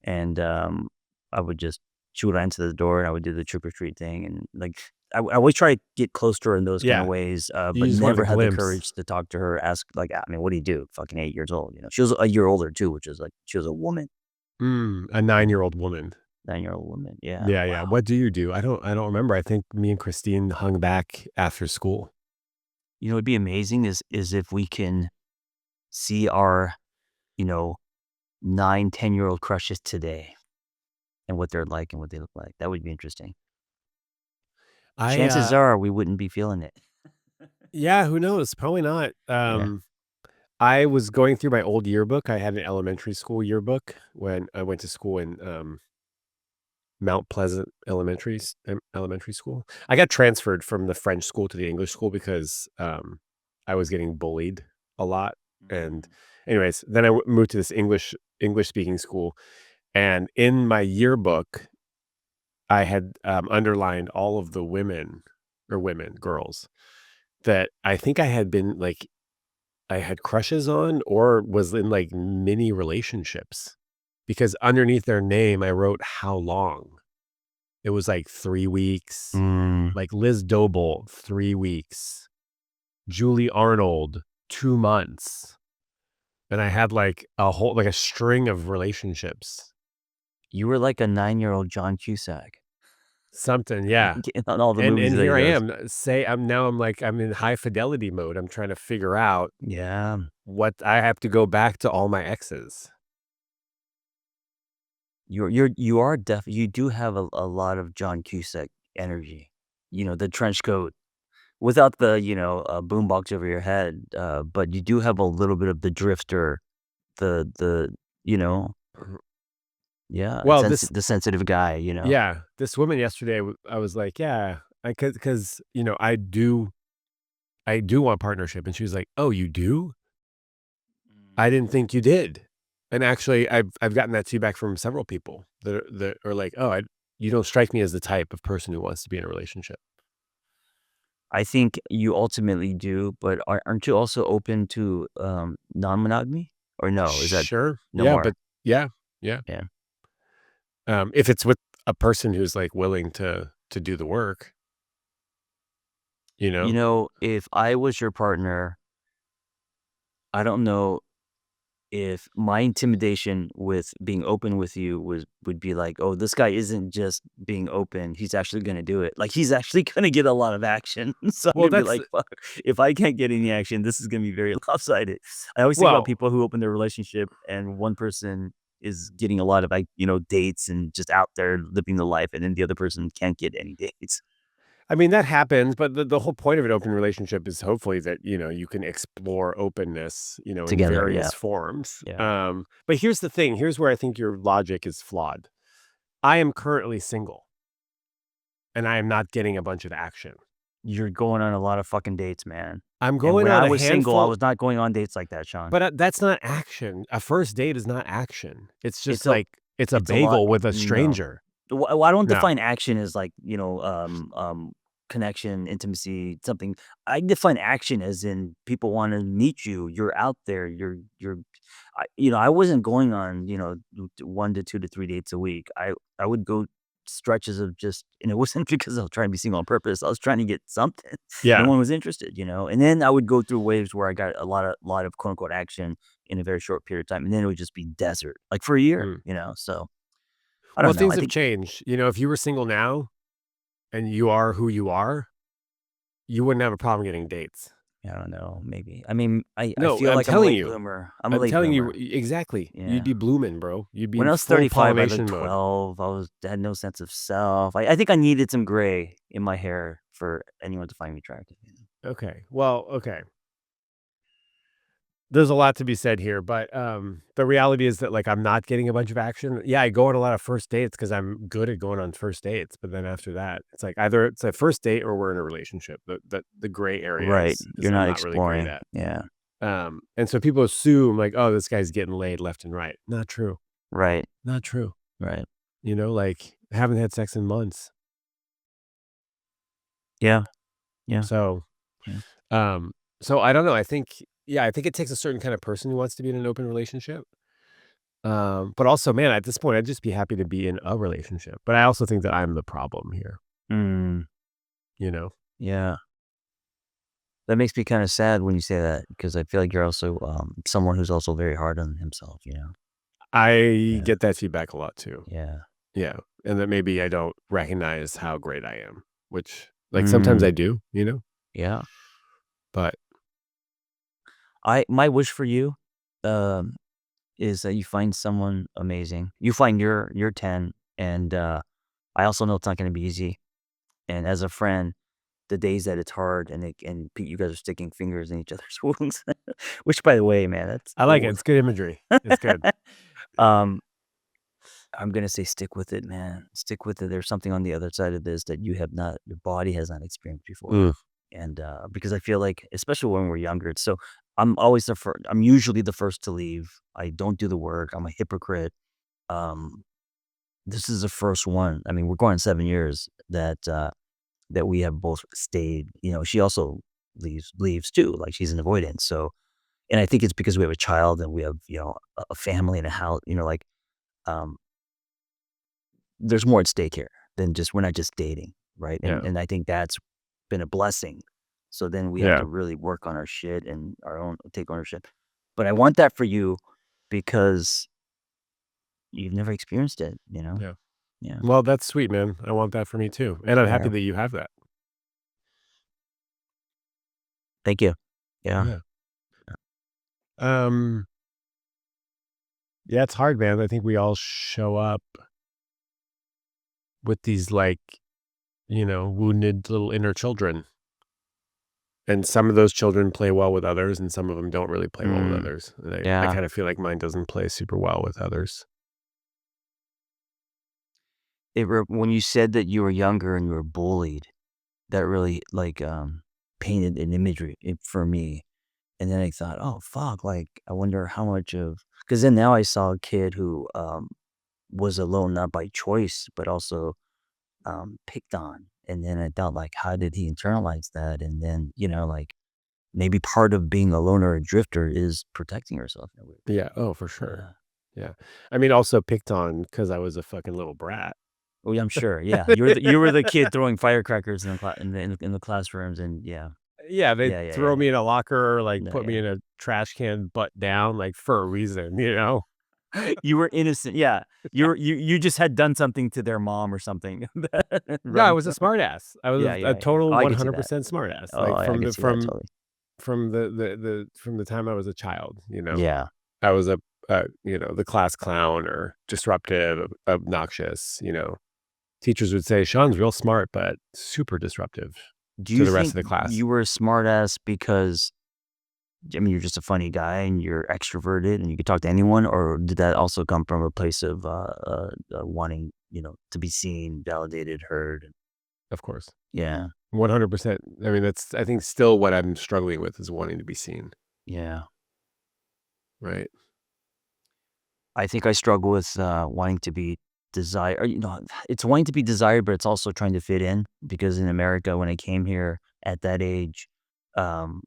and, I would just she would answer the door, and I would do the trick or treat thing, and, like, I always try to get close to her in those kinda yeah. ways, You but just wanted a never had the glimpse. courage to talk to her, ask, like, I mean, what do you do? Fucking 8 years old, you know? She was a year older too, which is, like she was a woman. A Yeah, nine-year-old woman. 9-year-old woman, yeah, Yeah, yeah. wow. What do you do? I don't remember. I think me and Christine hung back after school. You know, it'd be amazing is if we can see our, you know, 9, 10-year-old crushes today and what they're like and what they look like. That would be interesting. I, Chances are we wouldn't be feeling it. yeah, who knows? Probably not. Yeah. I was going through my old yearbook. I had an elementary school yearbook when I went to school in, Mount Pleasant elementary school. I got transferred from the French school to the English school because, I was getting bullied a lot, and Mm, anyways, then I moved to this English speaking school, and in my yearbook, I had, underlined all of the girls, that I think I had been, like I had crushes on or was in, like, mini relationships, because underneath their name, I wrote how long. It was, like, 3 weeks, mm. like, Liz Doble, 3 weeks, Julie Arnold, 2 months, and I had, like, a string of relationships. You were like a 9-year-old John Cusack, Something, yeah, getting on all the and movies that he here I does. am, I'm in high fidelity mode. I'm trying to figure out Yeah. what I have to go back to all my exes. You do have a lot of John Cusack energy. You know, the trench coat without the, boombox over your head, but you do have a little bit of the drifter, the you know? Yeah, Well, this the sensitive guy, you know? yeah, this woman yesterday, I was like, "Yeah," because I do want partnership, and she was like, "Oh, you do? Mm. I didn't think you did." And actually, I've gotten that feedback from several people that are like, "Oh, you don't strike me as the type of person who wants to be in a relationship." I think you ultimately do, but aren't you also open to, non-monogamy? Or no, is that Sure. no Yeah, more? but yeah, yeah. Yeah. If it's with a person who's, like, willing to do the work, you You know? know, if I was your partner, I don't know if my intimidation with being open with you would be like, "Oh, this guy isn't just being open, he's actually gonna do it." Like, he's actually gonna get a lot of action. So I'm Well, gonna be that's like, "Fuck, if I can't get any action, this is gonna be very lopsided." I always think about well, people who open their relationship and one person is getting a lot of, like, dates and just out there living the life, and then the other person can't get any dates I mean, that happens, but the whole point of an open relationship is hopefully that, you can explore openness, in together. Yeah, various forms. yeah. But here's the thing, here's where I think your logic is flawed. I am currently single, and I am not getting a bunch of action. You're going on a lot of fucking dates, man. I'm And going when on I a was single, I handful, was not going on dates like that, Sean. but, that's not action. A first date is not action. It's It's just a like it's a it's a lot. bagel with a No. stranger. I don't No. define action as like, connection, intimacy, something. I define action as in people wanna meet you, you're out there, I wasn't going on, 1 to 2 to 3 dates a week. I would go stretches of just and it wasn't because I was trying to be single on purpose, I was trying to get something. No Yeah. one was interested. And then I would go through waves where I got a lot of quote unquote action in a very short period of time, and then it would just be desert, like for a year, Mm. so I Well, don't know, things I have think changed. If you were single now and you are who you are, you wouldn't have a problem getting dates. I don't know, maybe. I mean, I No, feel I'm like I'm a telling late you. bloomer. I'm a I'm late telling you bloomer. exactly. You'd Yeah. be blooming, bro. You'd be When in I was full 35, I looked pollination mode. 12. I had no sense of self. I think I needed some gray in my hair for anyone to find me attractive. Okay. Well, okay. There's a lot to be said here, but the reality is that like I'm not getting a bunch of action. Yeah, I go on a lot of first dates because I'm good at going on first dates, but then after that, it's like either it's a first date or we're in a relationship. The gray area Right. is You're I'm not not really great exploring. at. Yeah. And so people assume like, oh, this guy's getting laid left and right. Not true. Right. Not true. Right. Like haven't had sex in months. Yeah. Yeah. So Yeah. Um, so I don't know. I think it takes a certain kind of person who wants to be in an open relationship. But also, man, at this point, I'd just be happy to be in a relationship. But I also think that I'm the problem here, Mm, you know? yeah. That makes me kinda sad when you say that because I feel like you're also, someone who's also very hard on himself. I Yeah. get that feedback a lot too. Yeah. Yeah. And that maybe I don't recognize how great I am, which like sometimes Mm, I do, yeah. but My wish for you, um, is that you find someone amazing. You find your 10, and, I also know it's not gonna be easy, and as a friend, the days that it's hard you guys are sticking fingers in each other's wounds, which, by the way, man, that's I like it. It's good imagery. It's good. um, I'm gonna say stick with it, man. Stick with it. There's something on the other side of this that your body has not experienced before. Mm, And, because I feel like, especially when we're younger, it's so I'm usually the first to leave. I don't do the work. I'm a hypocrite. Um, this is the first one. I mean, we're going on 7 years that we have both stayed. She also leaves too. Like, she's an avoidance. So, and I think it's because we have a child and we have, a family and a house, um, there's more at stake here than just we're not just dating, right? And yeah. and I think that's been a blessing. So then we have to Yeah. really work on our shit and our own take ownership. But I want that for you because you've never experienced it. Yeah. Yeah. Well, that's sweet, man. I want that for me too. And I'm happy Yeah. that you have that. Thank you. Yeah. Yeah. Um, yeah, it's hard, man. I think we all show up with these like, wounded little inner children. And some of those children play well with others, and some of them don't really play well with Mm, others. And I yeah. kind of feel like mine doesn't play super well with others. when you said that you were younger and you were bullied, that really, like, painted an imagery for me, and then I thought, "Oh, fuck," like, I wonder how much of, because then now I saw a kid who, was alone not by choice, but also, picked on, and then I thought, like, how did he internalize that? And then, like, maybe part of being a loner or a drifter is protecting yourself in a weird Yeah, oh, for way. sure. Yeah. Yeah. I mean, also picked on because I was a fucking little brat. Oh, yeah, I'm sure, yeah. You were the kid throwing firecrackers in the cla in the classrooms, and yeah. Yeah, they Yeah, yeah, throw yeah, me in a locker, or, like, yeah. put me Yeah. in a trash can butt down, like, for a reason, you know? You were innocent, yeah. You just had done something to their mom or something. No, I Right? was a smartass. I Yeah, was a yeah, yeah. Oh, total I could see that. 100% smartass, Oh, like, yeah, I from could the see that totally. from the time I was a child, you know? Yeah. I was the class clown or disruptive, obnoxious, you know? Teachers would say, "Sean's real smart, but super disruptive Do to you the rest think of the class." you were a smartass because, I mean, you're just a funny guy and you're extroverted and you could talk to anyone, or did that also come from a place of, wanting, to be seen, validated, heard? Of course. Yeah, 100%. I mean, that's I think still what I'm struggling with is wanting to be seen, yeah. right? I think I struggle with, wanting to be desired. It's wanting to be desired, but it's also trying to fit in, because in America, when I came here at that age, um,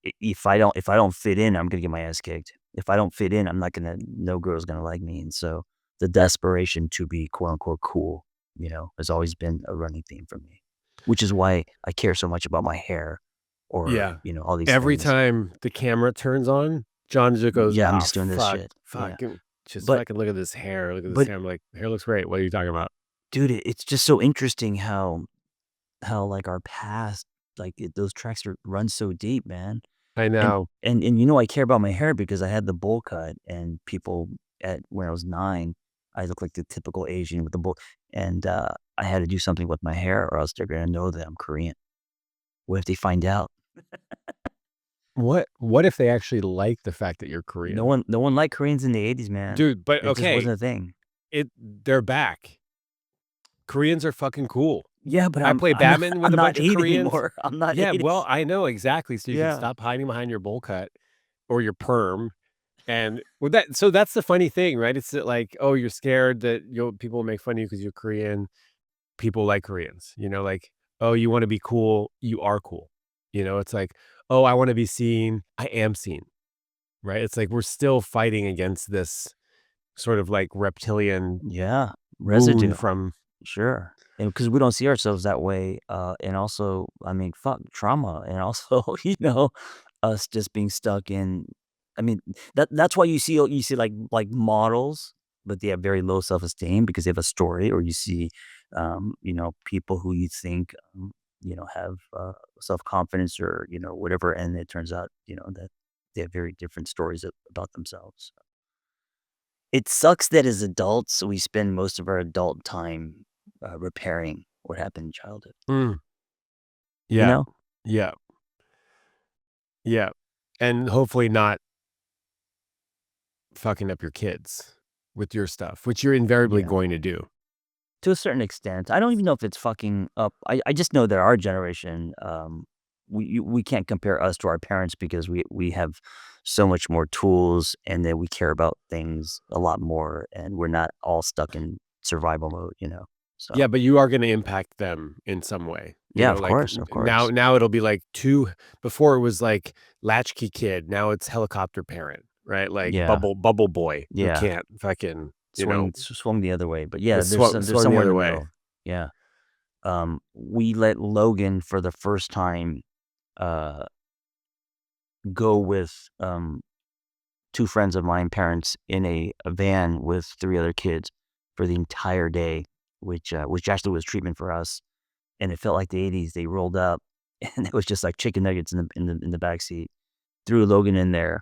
if I don't fit in, I'm gonna get my ass kicked. If I don't fit in, I'm not gonna no girl's gonna like me, and so the desperation to be quote unquote cool, has always been a running theme for me, which is why I care so much about my hair, or, Yeah. all these Every things. time the camera turns on, John just goes, Yeah, I'm "Oh, just doing this fuck, shit. Yeah. fucking just But fucking look at this hair, look at this but hair." I'm like, "Hair looks great. What are you talking about?" dude, it's just so interesting like our past, like those tracks run so deep, man. I And know. and I care about my hair because I had the bowl cut, and people at when I was 9, I look like the typical Asian with the bowl, and I had to do something with my hair or else they're gonna know that I'm Korean. What if they find out? What if they actually like the fact that you're No Korean? one no one liked Koreans in the '80s, man. Dude, but It just okay, wasn't a thing. they're back. Koreans are fucking cool. Yeah, but I I'm play I'm not badminton with I'm a not bunch of 8 Koreans. anymore. I'm not Yeah, 8. well, I know exactly, so you can Yeah. stop hiding behind your bowl cut or your perm, and well, that's the funny thing, right? It's that, like, oh, you're scared that people will make fun of you because 'cause you're Korean. People like Koreans, you know, like, "Oh, you wanna be cool, you are cool." You know, it's like, "Oh, I wanna be seen, I am seen." Right? It's like we're still fighting against this sort of, like, reptilian Yeah. wound Residue. from Sure. And because we don't see ourselves that way, and also, I mean, fuck, trauma, and also, us just being stuck in, I mean, that's why you see, like, models, but they have very low self-esteem because they have a story, or you see, people who you think, have, self-confidence, or, whatever, and it turns out, that they have very different stories about themselves. It sucks that as adults, we spend most of our adult time, repairing what happened in childhood, Mm, you yeah, know? yeah, yeah, and hopefully not fucking up your kids with your stuff, which you're invariably Yeah. going to do. To a certain extent. I don't even know if it's fucking up. I just know that our generation, we can't compare us to our parents because we have so much more tools, and that we care about things a lot more, and we're not all stuck in survival mode? Yeah, So, but you are gonna impact them in some way, you yeah, know, of like, course, n of now course. now it'll be like 2 before it was like latchkey kid, now it's helicopter parent, right? Like Yeah, bubble boy who yeah. can't fucking, you know, Swung the other way, but yeah, it's there's swung the somewhere in the other way. middle. Yeah. We let Logan for the first time, uh, go with, 2 friends of mine, parents, in a van with 3 other kids for the entire day, which actually was treatment for us, and it felt like the '80s. They rolled up, and it was just like chicken nuggets in the back seat. Threw Logan in there,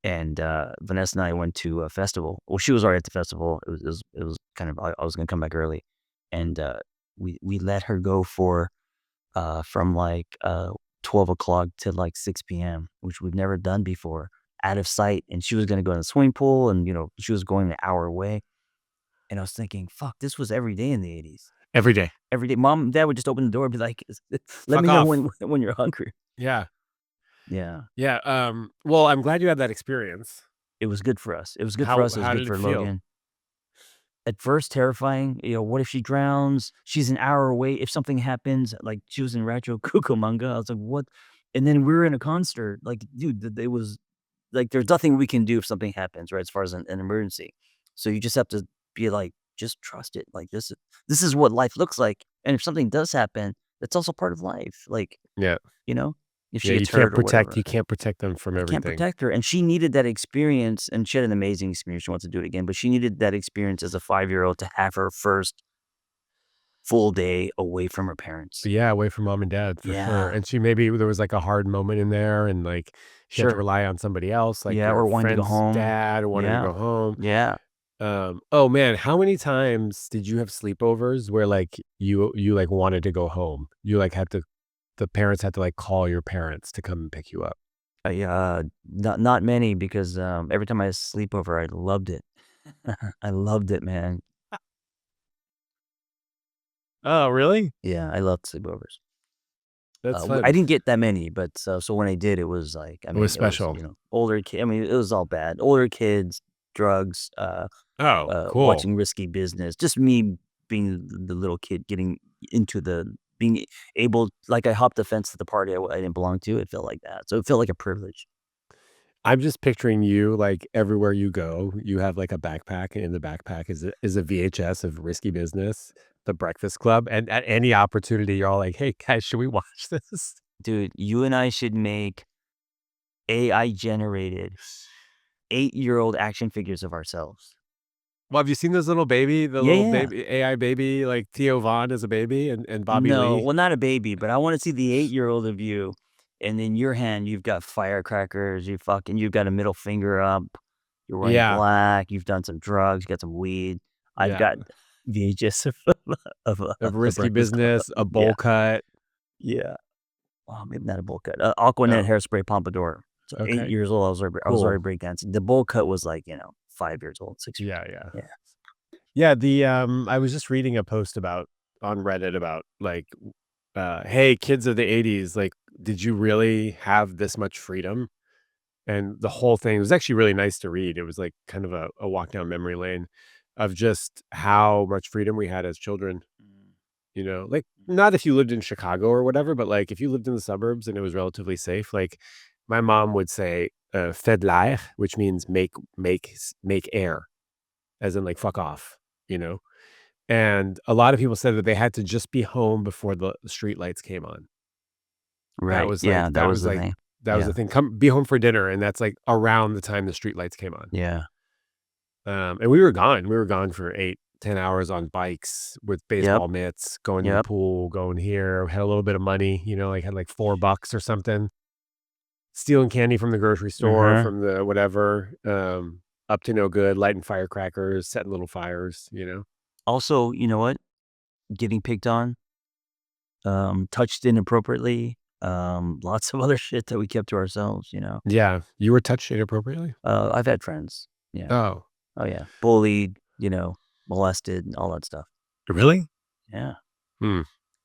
and, Vanessa and I went to a festival. Well, she was already at the festival. It was kind of, I was gonna come back early, and, we let her go for, from, like, 12 o'clock to, like, 6 p.m., which we've never done before, out of sight, and she was gonna go in the swimming pool, and, she was going an hour away, And I was thinking, "Fuck, this was every day in the '80s." Every day. Every day. Mom and dad would just open the door and be like, "Let Fuck me know off. when you're hungry." Yeah. Yeah. Yeah, well, I'm glad you had that experience. It was good for us. It was good for How us. It was how good did it for feel? Logan. At first, terrifying. What if she drowns? She's an hour away. If something happens, like she was in Rancho Cucamonga, I was like, "What?" And then we were in a concert. Like, dude, it was like there's nothing we can do if something happens, right? As far as an emergency, so you just have to be like, just trust it. Like this is what life looks like, and if something does happen, that's also part of life. Like, Yeah. you know, if Yeah, she gets hurt or you whatever. can't protect them from I can't everything. protect her, and she needed that experience, and she had an amazing experience, she wants to do it again, but she needed that experience as a five-year-old to have her first full day away from her parents. Yeah, away from mom and dad for sure, Yeah, and she maybe there was, like, a hard moment in there and, like, she had to sure. rely on somebody else, like Yeah, your or wanting to go friend's home. dad who wanted to Yeah, go home. yeah. Oh, man, how many times did you have sleepovers where, like, you, like, wanted to go home? You, like, had to the parents had to, like, call your parents to come and pick you up? Not many because, every time I had a sleepover, I loved it. I loved it, man. Oh, really? Yeah, I loved sleepovers. That's I fun. didn't get that many, but so when I did, it was like, I It was mean, it was, special. older kid I mean, it was all bad. Older kids, drugs, Oh, cool. watching Risky Business, just me being the little kid getting into being able like, I hopped the fence to the party I didn't belong to, it felt like that, so it felt like a privilege. I'm just picturing you, like, everywhere you go, you have, like, a backpack, and in the backpack is a VHS of Risky Business, The Breakfast Club, and at any opportunity, you're all like, "Hey, guys, should we watch this?" Dude, you and I should make AI-generated eight-year-old action figures of ourselves. Well, have you seen this the Yeah, little yeah. baby AI baby, like, Theo Von as a baby and Bobby No, Lee? well, not a baby, but I wanna see the eight-year-old of you, and in your hand, you've got firecrackers, you've got a middle finger up, you're wearing Yeah, black, you've done some drugs, you got some weed. I've yeah, got VHS of The Risky Breakfast Club. Business, a Yeah, bowl cut. yeah. Oh, maybe not a bowl cut. Aquanet Oh, hairspray pompadour. So 8 okay, years old, I was already cool. breakdancing. The bowl cut was like, 5 years old, 6 years Yeah, old. yeah. Yeah. Yeah, I was just reading a post about on Reddit about, like, "Hey, kids of the '80s, like, did you really have this much freedom?" And the whole thing was actually really nice to read. It was, like, kind of a walk down memory lane of just how much freedom we had as children, Mm, like, mhm, not if you lived in Chicago or whatever, but, like, if you lived in the suburbs and it was relatively safe, like, my mom would say, "Fais de l'air," which means make air, as in, like, fuck off, you know? And a lot of people said that they had to just be home before the street lights came on. That right. was Yeah, like that was the thing. that was the Yeah, thing. Come be home for dinner, and that's, like, around the time the street lights came on. yeah. And we were gone. We were gone for 8, 10 hours on bikes with Yep, baseball mitts, going to the yep. pool, going here, had a little bit of money, like, had, like, $4 or something, stealing candy from the grocery store, Uh-huh. from the whatever, up to no good, lighting firecrackers, setting little fires. Also, you know what? Getting picked on, touched inappropriately, lots of other shit that we kept to ourselves. Yeah. You were touched inappropriately? I've had friends. Yeah. Oh. Oh, yeah. Bullied, molested, and all that stuff. Really? Yeah. Hmm.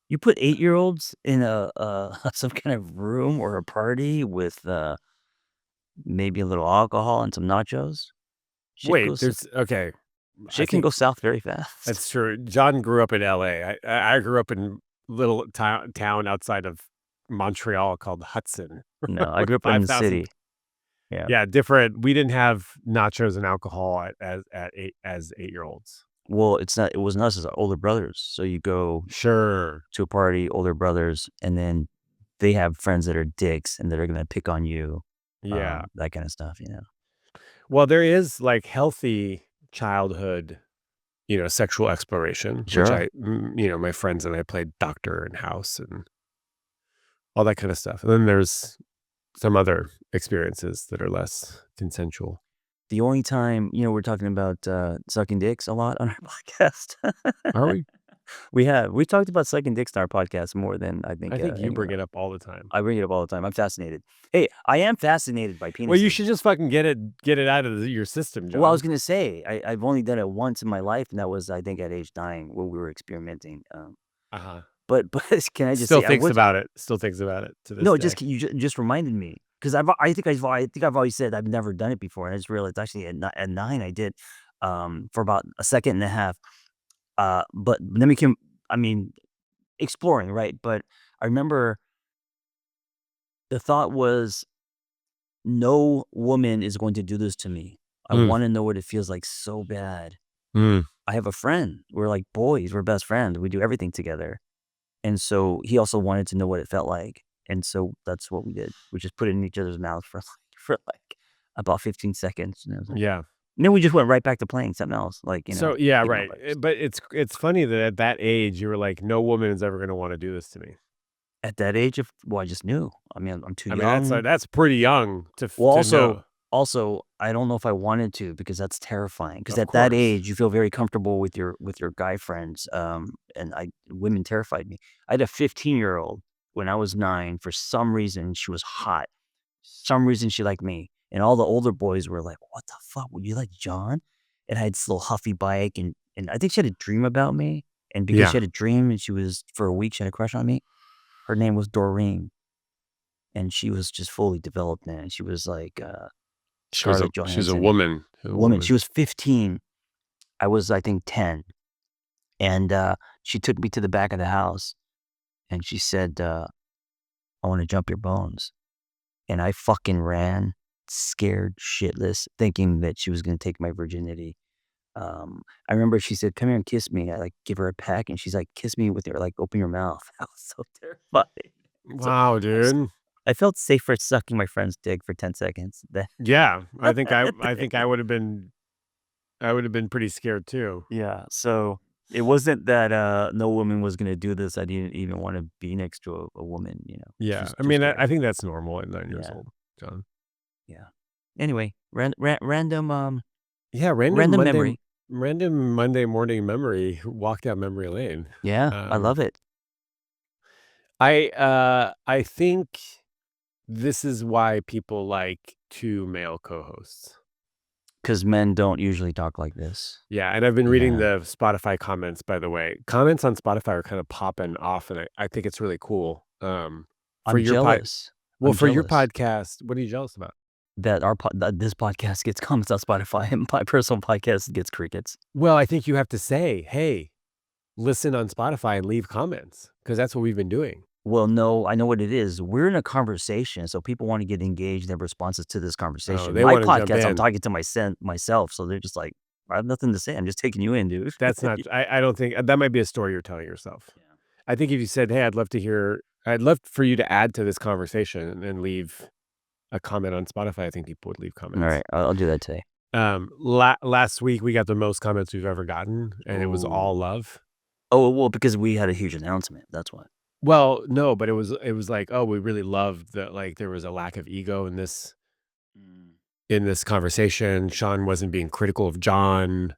You put eight-year-olds in some kind of room or a party with, maybe a little alcohol and some nachos, shit Wait, goes there's okay. I shit can think go south very fast. that's true. John grew up in LA. I grew up in little town outside of Montreal called Hudson No, I with grew up in the 5,000. city. Yeah. Yeah, different. We didn't have nachos and alcohol as 8-year-olds. Well, it wasn't us, it's our older brothers. So you go Sure. to a party, older brothers, and then they have friends that are dicks and that are gonna pick on you, Yeah. that kinda stuff. Well, there is, like, healthy childhood, sexual exploration, which Sure. my friends and I played doctor and house and all that kinda stuff. And then there's some other experiences that are less consensual. The only time we're talking about, sucking dicks a lot on our podcast. Are we? We talked about sucking dicks in our podcast more than I I think, think you anyone bring it else. up all the time. I bring it up all the time. I'm fascinated. Hey, I am fascinated by Well, you penises. should just fucking get it out of your system, Well, I was John. gonna say, I've only done it once in my life, and that was, I think, at age 9 when we were experimenting, Uh-huh. but can I just Still say, I thinks would about it. Still thinks about it to this no, just day. you just reminded me, 'cause I think I've always said I've never done it before, and I just realized actually at 9 I did, for about a second and a half, but then we can I mean, exploring, right? But I remember the thought was, "No woman is going to do this to me. I Mm, wanna know what it feels like so bad." mm. I have a friend, we're like boys, we're best friends, we do everything together, and so he also wanted to know what it felt like, and so that's what we did. We just put it in each other's mouth for, for, like, about 15 seconds, and it was like Yeah. and then we just went right back to playing something else, like, So, yeah, Paper right. Mario. But it's funny that at that age, you were like, "No woman is ever gonna wanna do this to me." At that age of well, I just knew. I mean, I'm too I mean, that's, young. that's pretty young Well, to know. also, I don't know if I wanted to because that's terrifying. Because Of at that course. age, you feel very comfortable with your guy friends, and I women terrified me. I had a 15-year-old when I was 9, for some reason, she was hot. Some reason she liked me, and all the older boys were like, "What the fuck? Would you like John?" And I had this little huffy bike, and I think she had a dream about me, and because she Yeah. had a dream and she was for a week, she had a crush on me, her name was Doreen, and she was just fully developed, man. She was like, Scarlett She's a Johansson. woman. A Woman, she woman. was 15. I was, I think, 10, and, she took me to the back of the house, and she said, "I wanna jump your bones." And I fucking ran, scared shitless, thinking that she was gonna take my virginity. I remember she said, "Come here and kiss me." I, like, give her a peck, and she's like, "Kiss me with your like, open your mouth." I was so terrified. So, Wow, I was dude. I felt safer sucking my friend's dick for 10 seconds than Yeah. I think than I would have been pretty scared too. Yeah, so it wasn't that, no woman was gonna do this, I didn't even wanna be next to a woman, Yeah. she's I too mean, scary. I think that's normal at 9 years Yeah, old, John. yeah. Anyway, random, Yeah, random memory. random Monday morning memory, walk down memory lane. Yeah, I Um, love it. I think this is why people like 2 male co-hosts. 'Cause men don't usually talk like this. Yeah, and I've been reading Yeah. the Spotify comments, by the way. Comments on Spotify are kind of popping off, and I think it's really cool. For I'm your pod jealous. well, I'm for your jealous podcast, what are you jealous about? that that this podcast gets comments on Spotify and my personal podcast gets crickets. Well, I think you have to say, "Hey, listen on Spotify and leave comments," because that's what we've been doing. Well, no, I know what it is. We're in a conversation, so people wanna get engaged in responses to this Oh, conversation. they My wanna jump podcast, I'm in. talking to myself, so they're just like, "I have nothing to say. I'm just taking you in, dude." That's not I don't think that might be a story you're telling yourself. Yeah. I think if you said, "Hey, I'd love for you to add to this conversation and leave a comment on Spotify," I think people would leave comments. Alright, I'll do that today. Last week, we got the most comments we've ever gotten, and it was Oh. all love. Oh, well, because we had a huge announcement, that's why. Well, no, but it was like, "Oh, we really loved that, like, there was a lack of ego Mm. in this conversation. Shaun wasn't being critical of John,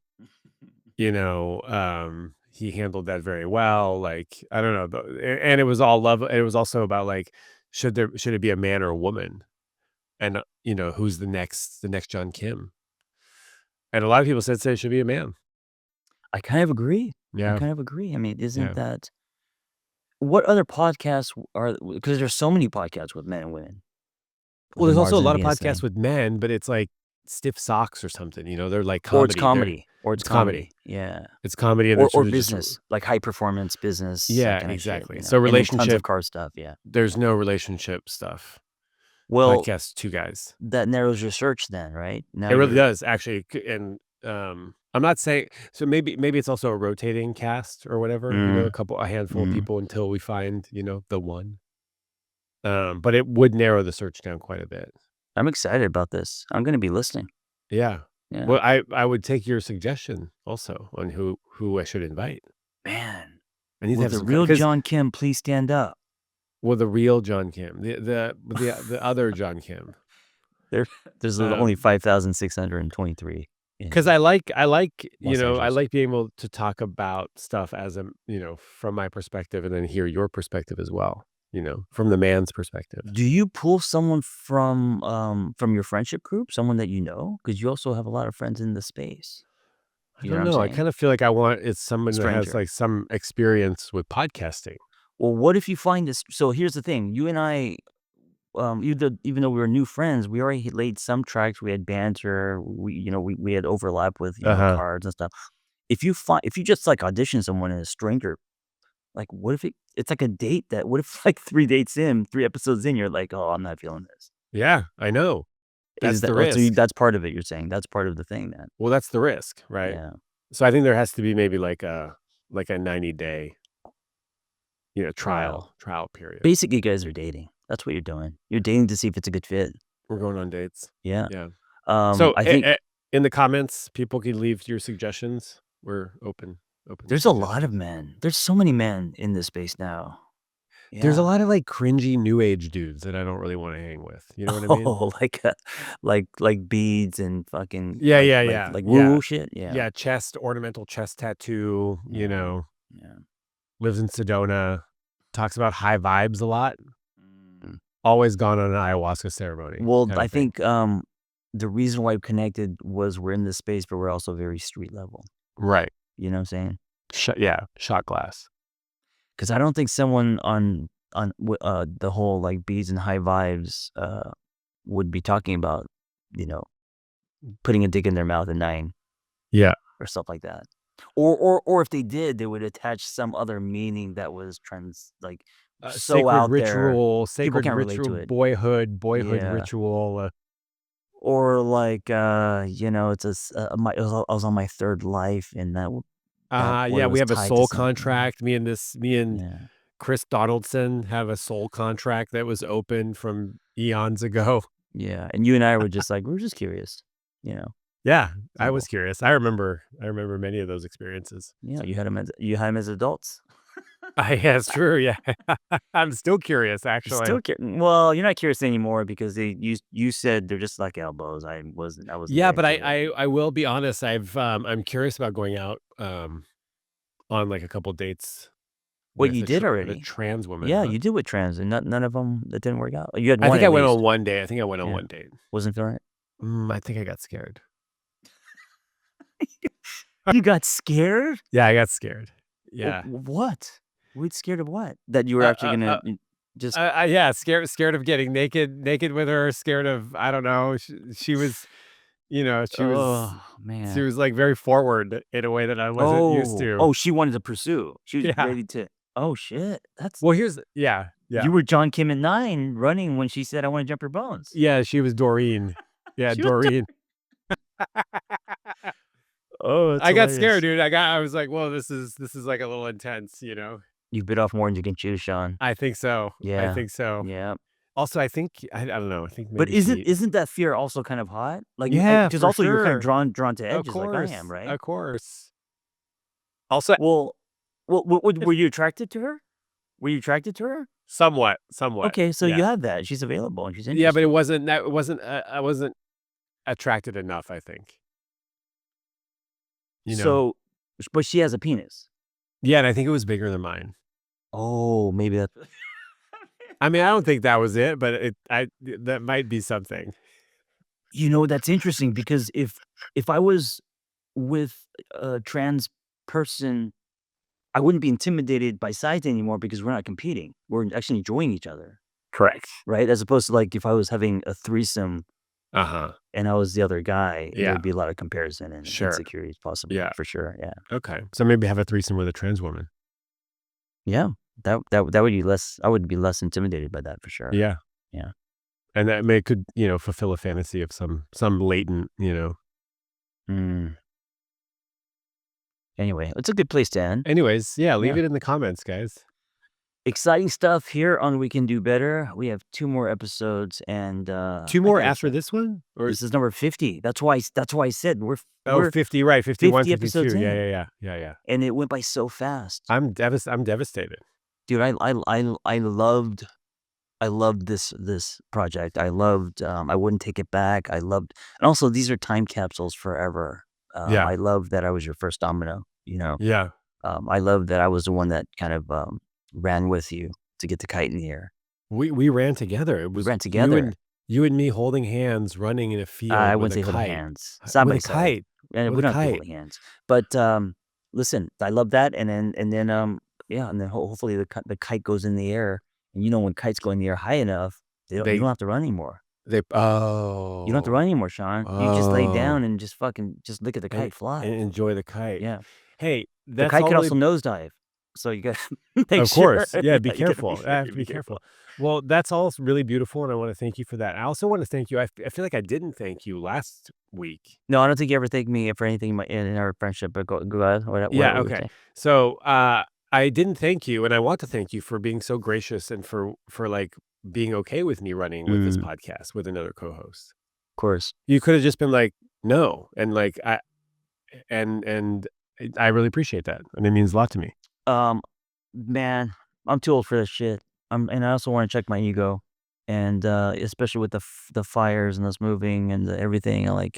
he handled that very well." Like, I don't know, and it was all love. It was also about, like, should it be a man or a woman? And, who's the next John Kim? And a lot of people say it should be a man. I kind of agree. I Yeah, kind of agree. I mean, isn't yeah. that what other podcasts are because there's so many podcasts with men and women. Well, The there's also a Marsden lot of being the podcasts same. with men, but it's like Stiff Socks or something, they're like comedy. Or it's It's comedy. comedy. Yeah. It's comedy, and they're Or sort of just business, like high performance business, that yeah, kinda shit, exactly. So and then tons of relationship car stuff, yeah. there's no relationship stuff. Well, Podcast, 2 guys. that narrows your search then, right? Now It really you're does actually, and, I'm not saying so maybe it's also a rotating cast or whatever, mm, a handful of mm. people until we find, the one. But it would narrow the search down quite a bit. I'm excited about this. I'm gonna be listening. Yeah. Yeah. Well, I would take your suggestion also on who I should invite. Man, I need to will have the some real because John Kim please stand up? well, the real John Kim, the other John Kim. There there's only Um, 5,623. in 'Cause I like, Los I Angeles. like being able to talk about stuff as a from my perspective and then hear your perspective as well, from the man's perspective. Do you pull someone from your friendship group, someone that you know? Because you also have a lot of friends in the space. I You know don't what I'm know, I saying? kinda feel like I want it's A someone that has, stranger. like, some experience with podcasting. Well, what if you find this so here's the thing, you and I, even though we were new friends, we already had laid some tracks, we had banter, we had overlap with, Uh-huh. cards and stuff. If you just, like, audition someone and a stranger, like, what if it's like a date that what if, like, 3 dates in, 3 episodes in, you're like, "Oh, I'm not feeling this." Yeah, I know. Is That's that the oh, so you risk. that's part of it, you're saying, that's part of the thing then. Well, that's the risk, right? Yeah. So I think there has to be maybe like a 90-day, Trial. trial period. Basically, you guys are dating. That's what you're doing. You're dating to see if it's a good fit. We're going on dates. Yeah. Yeah. So, I think in the comments, people can leave your suggestions. We're open to there's a lot of suggestions. men. There's so many men in this space now. There's a Yeah. lot of, like, cringy new age dudes that I don't really wanna hang with, you know what I mean? Oh, like beads and fucking Yeah, yeah, yeah, like woo yeah. woo shit? Yeah. Yeah, ornamental chest tattoo, Yeah. Yeah. lives in Sedona, talks about high vibes a lot, Mm. always gone on an ayahuasca ceremony Well, kinda I thing. think, the reason why we connected was we're in this space, but we're also very street level. Right. You know what I'm saying? Yeah, shot glass. Because I don't think someone the whole, like, beads and high vibes, would be talking about, you know, putting a dick in their mouth at 9 Yeah. or stuff like that. Or if they did, they would attach some other meaning that was so out there, people can't relate to it. boyhood Yeah. ritual, Or like, it's I was on my 3rd life, and that boy yeah, we was have a tied to soul something. contract. Me and Yeah. Chris Donaldson have a soul contract that was open from eons ago. Yeah, and you and I were just like, "We're just curious," you know? Yeah, I was Simple. curious. I remember many of those experiences. You had 'em as adults. Yeah, it's true, yeah. I'm still curious, You actually. still well, you're not curious anymore because you said they're just like elbows. I wasn't Yeah, that but into it. I will be honest, I'm curious about going out, on, like, a couple dates Well, with you did a already. trans woman, Yeah, huh? you did with trans, and none of them that didn't work out. You had I one think at I went on least. one date. I think I went on Yeah. one date. Wasn't feeling it? I think I got scared. You got scared? Yeah, I got scared. Yeah. What? What scared of what? That you were Uh, actually uh, gonna uh, just yeah, scared of getting naked with her, scared of I don't know. She was, you know, oh, she man. was, like, very forward in a way that I wasn't used Oh. to. Oh, she wanted to pursue. She was Yeah. ready to oh, shit. Well, yeah, yeah. You were John Kim at 9 running when she said, "I wanna jump your bones." Yeah, she was Doreen. Yeah, She was Doreen. oh, that's I got scared, hilarious. dude. I was like, "Whoa, this is, like, a little intense," you know? You bit off more than you can chew, Sean. I think so. I Yeah. think so. Yeah. Also, I think I don't know, I think But maybe isn't she isn't that fear also kind of hot? Like, Yeah, because for also you're kind of sure. drawn to Of edges like I am, course, right? of course. Also Well were you attracted to her? Were you attracted to her? somewhat, somewhat, Okay, so you yeah. have that. She's available and she's Yeah, but interested. it wasn't, I wasn't attracted enough, I think, you know? So but she has a penis. Yeah, and I think it was bigger than mine. Oh, maybe that's I mean, I don't think that was it, but that might be something. That's interesting because if I was with a trans person, I wouldn't be intimidated by size anymore because we're not competing. We're actually enjoying each other, Correct. right? As opposed to, like, if I was having a threesome Uh-huh. and I was the other guy, there Yeah, would be a lot of comparison and sure. insecurities possibly, Yeah, for sure, yeah. okay. So maybe have a threesome with a trans woman. Yeah, that would be less I would be less intimidated by that for sure, Yeah, yeah. and that may could, fulfill a fantasy of some latent, Mm. Anyway, it's a good place to end. Anyways, yeah, leave Yeah. it in the comments, guys. Exciting stuff here on We Can Do Better. We have 2 more episodes, and, 2 I more got after excited. this one? Or This is number 50. That's why I said oh, we're 50, right, 51, 50 52. episodes Yeah, in, yeah, yeah. Yeah, yeah. and it went by so fast. I'm devastated. Dude, I loved I loved this project. I loved, I wouldn't take it back. I loved, and also these are time capsules forever. Yeah. I love that I was your first domino, you know? Yeah. I love that I was the one that kind of, ran with you to get the kite in the air. We ran together. It We was ran together. you and me holding hands, running in a I field with wouldn't a say holding kite. hands, side With by a side, kite. and we With a don't have to be kite. holding hands. But, listen, I love that, and then, yeah, and then hopefully the kite goes in the air, and when kites go in the air high enough, you They don't have to run anymore. they You don't have to run oh. anymore, Sean. You just lay Oh. down and just fucking just look at the And kite fly. enjoy the kite. Yeah. Hey, The that's kite all could really also nosedive, so you gotta make of sure. course. Yeah, be Yeah, you gotta be careful. sure, I have you to be be careful. careful. Well, that's all really beautiful, and I wanna thank you for that. I also wanna thank you. I feel like I didn't thank you last week. No, I don't think you ever thank me for anything in our friendship, but go ahead. What Yeah, were you okay. saying? So, I didn't thank you, and I want to thank you for being so gracious and like, being okay with me running with this Mm, podcast with another co-host. of course. You coulda just been like, "No," and, like, and I really appreciate that, and it means a lot to me. Um, man, I'm too old for this shit. And I also wanna check my ego, and, especially with the fires and us moving and everything, I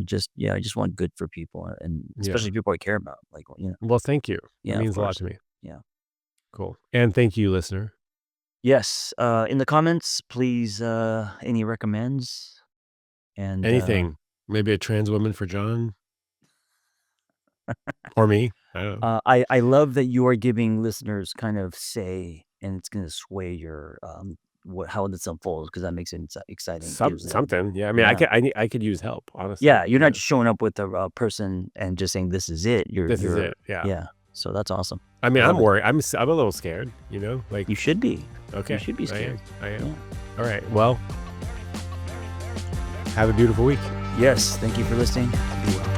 just want good for people, and Yeah. especially people I care about, Well, thank you. It yeah, of means a lot course. to me. Yeah. Cool. And thank you, listener. Yes, in the comments, please, any recommends, and, Anything. Maybe a trans woman for John or me. I don't know. I love that you are giving listeners kind of say, and it's gonna sway your, how this unfolds, because that makes it exciting, gives them, Something. Yeah. I mean, yeah. I could use help, honestly. Yeah, you're not Yeah. just showing up with a, person and just saying, "This is it." This is it. Yeah. Yeah, so that's awesome. I I mean, I'm love it. worried. I'm a little scared, Like, You should be. You okay, should be I am. scared. I am. Yeah. All right. Well, have a beautiful week. Yes, thank you for listening. Be well.